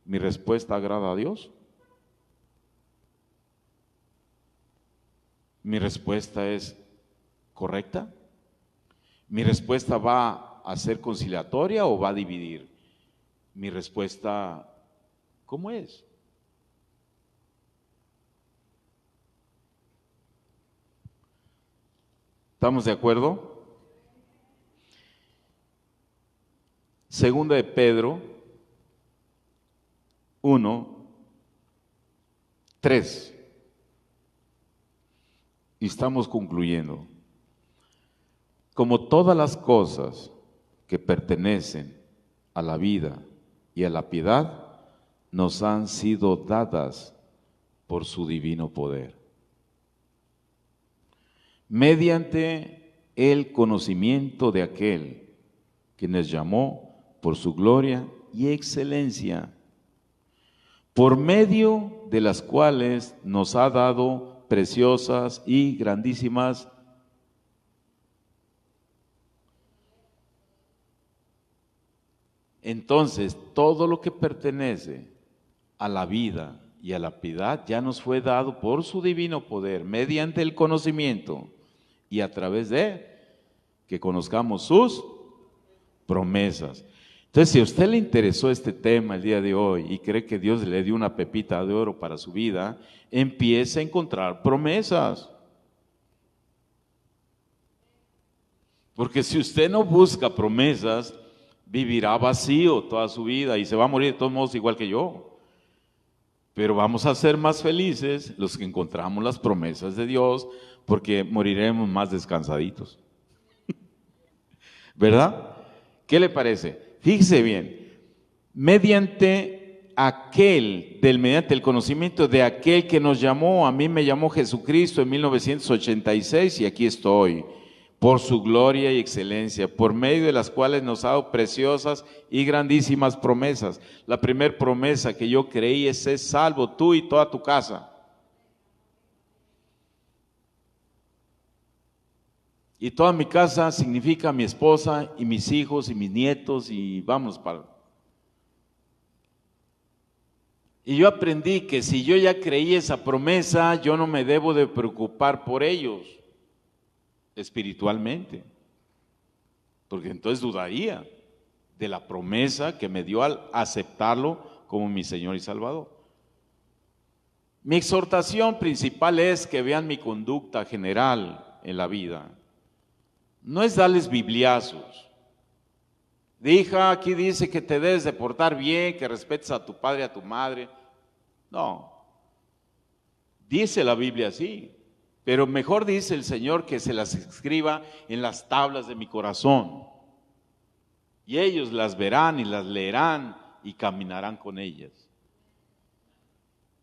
¿mi respuesta agrada a Dios? ¿Mi respuesta es correcta? ¿Mi respuesta va a ser conciliatoria o va a dividir? ¿Mi respuesta cómo es? ¿Estamos de acuerdo? segunda de Pedro 1:3. Y estamos concluyendo. Como todas las cosas que pertenecen a la vida y a la piedad, nos han sido dadas por su divino poder, mediante el conocimiento de aquel que nos llamó por su gloria y excelencia, por medio de las cuales nos ha dado preciosas y grandísimas . Entonces, todo lo que pertenece a la vida y a la piedad ya nos fue dado por su divino poder, mediante el conocimiento y a través de que conozcamos sus promesas. Entonces, si a usted le interesó este tema el día de hoy y cree que Dios le dio una pepita de oro para su vida, empiece a encontrar promesas. Porque si usted no busca promesas, vivirá vacío toda su vida y se va a morir de todos modos igual que yo. Pero vamos a ser más felices los que encontramos las promesas de Dios, porque moriremos más descansaditos. ¿Verdad? ¿Qué le parece? Fíjese bien, mediante el conocimiento de aquel que nos llamó, a mí me llamó Jesucristo en 1986 y aquí estoy, por su gloria y excelencia, por medio de las cuales nos ha dado preciosas y grandísimas promesas. La primera promesa que yo creí es: ser salvo tú y toda tu casa. Y toda mi casa significa mi esposa y mis hijos y mis nietos y vamos para... Y yo aprendí que si yo ya creí esa promesa, yo no me debo de preocupar por ellos espiritualmente, porque entonces dudaría de la promesa que me dio al aceptarlo como mi Señor y Salvador. Mi exhortación principal es que vean mi conducta general en la vida. No es darles bibliazos. Hija, aquí dice que te debes de portar bien, que respetes a tu padre y a tu madre. No, dice la Biblia así, pero mejor dice el Señor que se las escriba en las tablas de mi corazón. Y ellos las verán y las leerán y caminarán con ellas.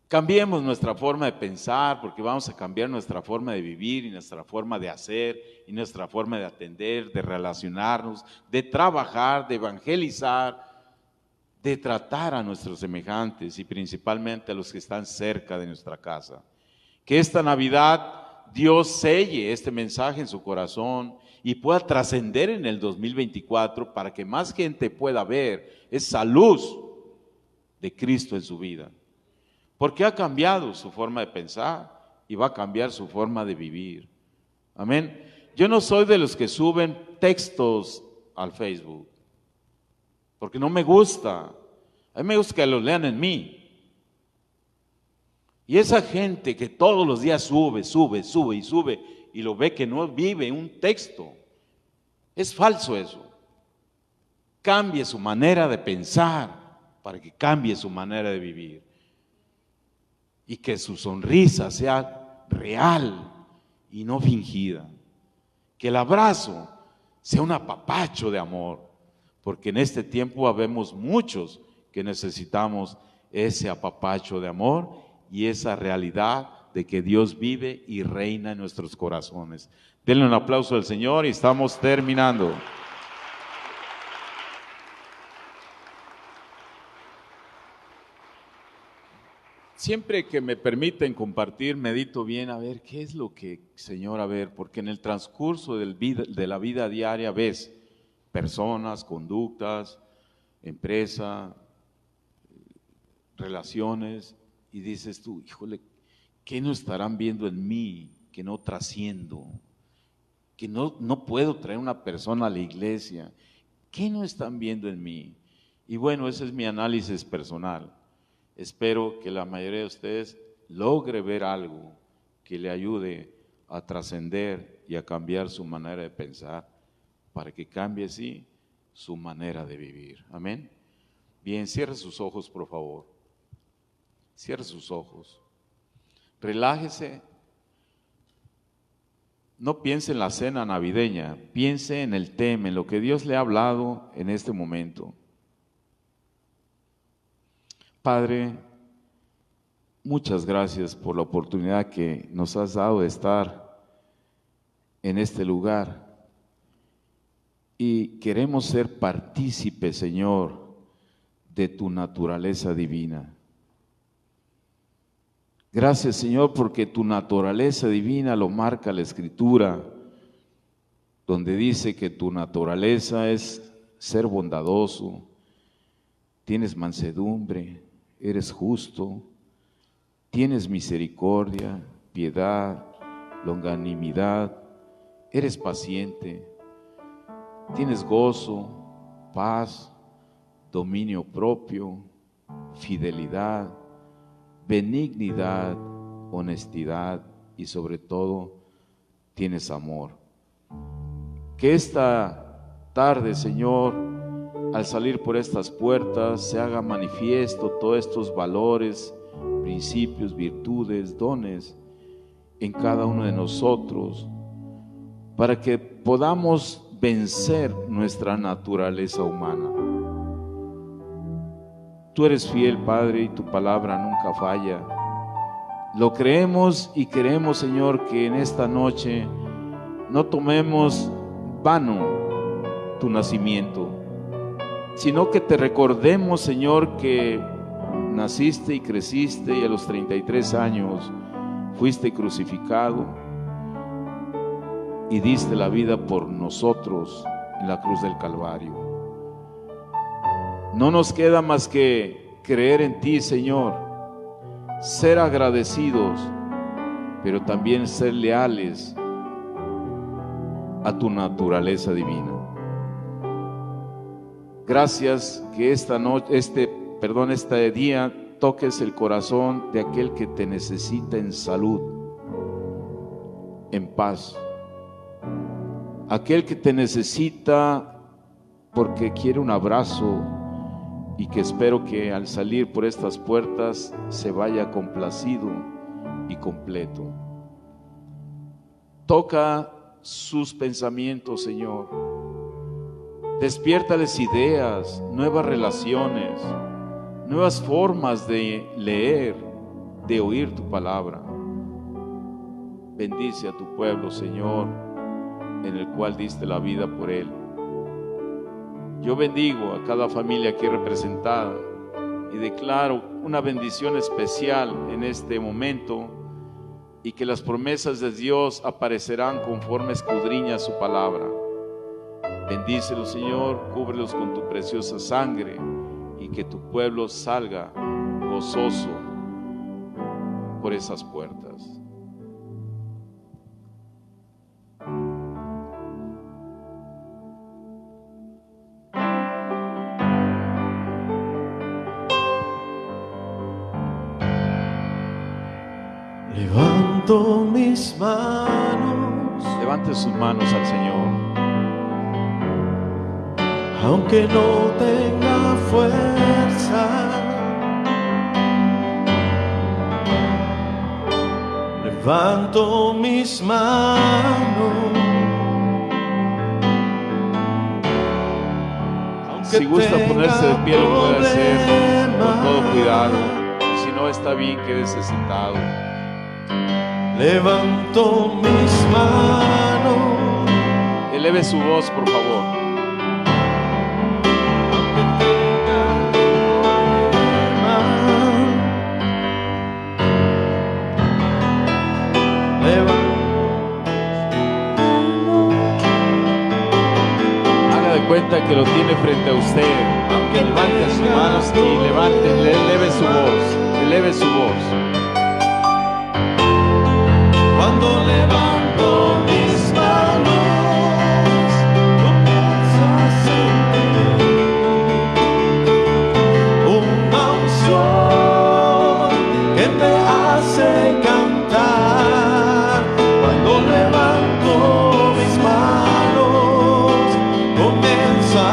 Cambiemos nuestra forma de pensar, porque vamos a cambiar nuestra forma de vivir y nuestra forma de hacer y nuestra forma de atender, de relacionarnos, de trabajar, de evangelizar, de tratar a nuestros semejantes y principalmente a los que están cerca de nuestra casa. Que esta Navidad Dios selle este mensaje en su corazón y pueda trascender en el 2024 para que más gente pueda ver esa luz de Cristo en su vida. Porque ha cambiado su forma de pensar y va a cambiar su forma de vivir. Amén. Yo no soy de los que suben textos al Facebook, porque no me gusta. A mí me gusta que los lean en mí. Y esa gente que todos los días sube y lo ve que no vive un texto, es falso eso. Cambie su manera de pensar para que cambie su manera de vivir. Y que su sonrisa sea real y no fingida. Que el abrazo sea un apapacho de amor, porque en este tiempo habemos muchos que necesitamos ese apapacho de amor y esa realidad de que Dios vive y reina en nuestros corazones. Denle un aplauso al Señor y estamos terminando. Siempre que me permiten compartir, medito bien, a ver, ¿qué es lo que, Señor, a ver? Porque en el transcurso de la vida diaria ves personas, conductas, empresa, relaciones, y dices tú, híjole, ¿qué no estarán viendo en mí que no trasciendo? Que no puedo traer una persona a la iglesia. ¿Qué no están viendo en mí? Y bueno, ese es mi análisis personal. Espero que la mayoría de ustedes logre ver algo que le ayude a trascender y a cambiar su manera de pensar, para que cambie así su manera de vivir. Amén. Bien, cierre sus ojos, por favor. Cierre sus ojos. Relájese. No piense en la cena navideña, piense en el tema, en lo que Dios le ha hablado en este momento. Padre, muchas gracias por la oportunidad que nos has dado de estar en este lugar. Y queremos ser partícipes, Señor, de tu naturaleza divina. Gracias, Señor, porque tu naturaleza divina lo marca la Escritura, donde dice que tu naturaleza es ser bondadoso, tienes mansedumbre, eres justo, tienes misericordia, piedad, longanimidad, eres paciente, tienes gozo, paz, dominio propio, fidelidad, benignidad, honestidad y sobre todo tienes amor. Que esta tarde, Señor, al salir por estas puertas se haga manifiesto todos estos valores, principios, virtudes, dones en cada uno de nosotros, para que podamos vencer nuestra naturaleza humana. Tú eres fiel, Padre, y tu palabra nunca falla. Lo creemos y queremos, Señor, que en esta noche no tomemos vano tu nacimiento, sino que te recordemos, Señor, que naciste y creciste y a los 33 años fuiste crucificado y diste la vida por nosotros en la cruz del Calvario. No nos queda más que creer en ti, Señor, ser agradecidos, pero también ser leales a tu naturaleza divina. Gracias que este día toques el corazón de aquel que te necesita en salud, en paz, aquel que te necesita porque quiere un abrazo y que espero que al salir por estas puertas se vaya complacido y completo. Toca sus pensamientos, Señor. Despiértales ideas, nuevas relaciones, nuevas formas de leer, de oír tu palabra. Bendice a tu pueblo, Señor, en el cual diste la vida por él. Yo bendigo a cada familia aquí representada y declaro una bendición especial en este momento, y que las promesas de Dios aparecerán conforme escudriña su palabra. Bendícelos, Señor, cúbrelos con tu preciosa sangre, y que tu pueblo salga gozoso por esas puertas. Levanto mis manos, Levante sus manos al Señor. aunque no tenga fuerza. Levanto mis manos, aunque Si gusta ponerse de pie, lo puede hacer con todo cuidado. Y si no está bien, quédese sentado. Levanto mis manos, Eleve su voz, por favor. Haga de cuenta que lo tiene frente a usted. Levante sus manos y eleve su voz. Eleve su voz. Cuando levanto mis manos, comienzo a sentir una unción que me hace cantar. Cuando levanto mis manos, comienzo a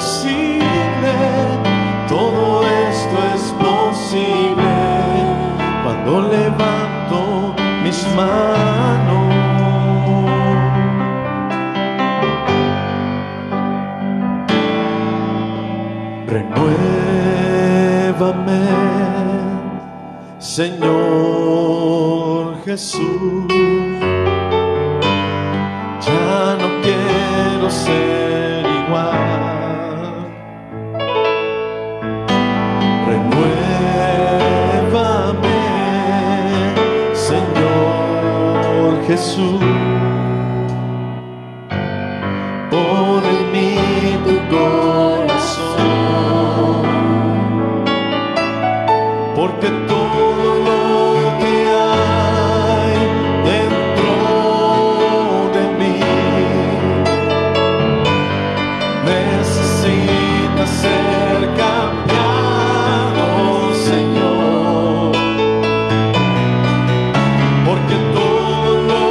posible, todo esto es posible cuando levanto mis manos. Renuévame, Señor Jesús. Ya no quiero ser igual. Renuévame, Señor Jesús. Pon en mí tu corazón, porque todo lo que hay dentro de mí necesita ser cambiado, Señor, porque todo lo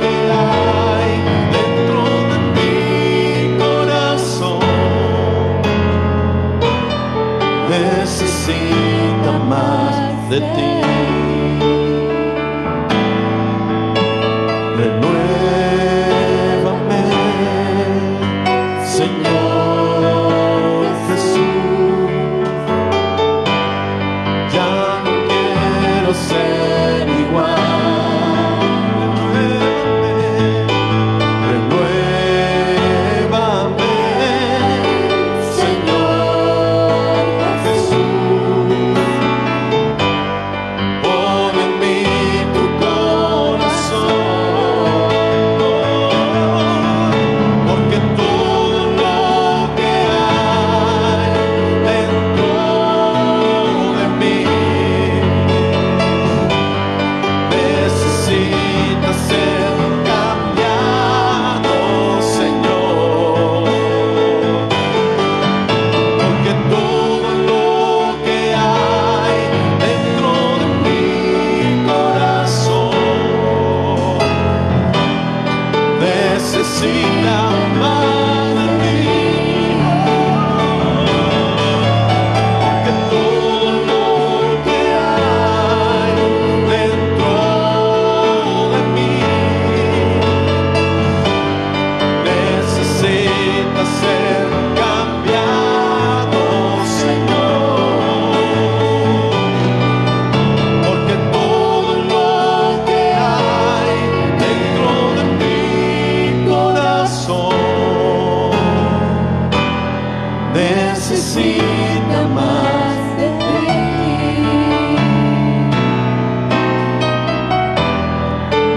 que hay dentro de mi corazón necesita más de ti. Renuévame, Señor Jesús. Ya no quiero ser igual. Renuévame, Señor Jesús. Pon en mí tu corazón, porque todo lo que hay dentro de mí necesita ser cambiado, Señor, porque todo lo que hay dentro de mi corazón necesita más de ti, porque todo lo que hay dentro de mí necesita ser cambiado, Señor, porque todo lo que hay dentro de mi corazón necesita más de ti.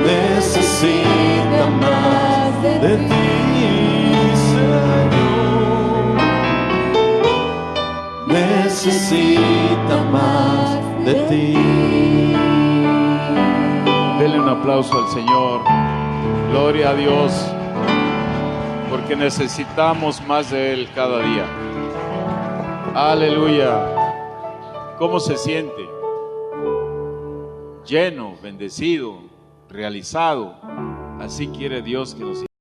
Necesita más de ti, Señor. Necesita más de ti. Denle un aplauso al Señor. Gloria a Dios, porque necesitamos más de Él cada día. Aleluya. ¿Cómo se siente? Lleno, bendecido, realizado. Así quiere Dios que nos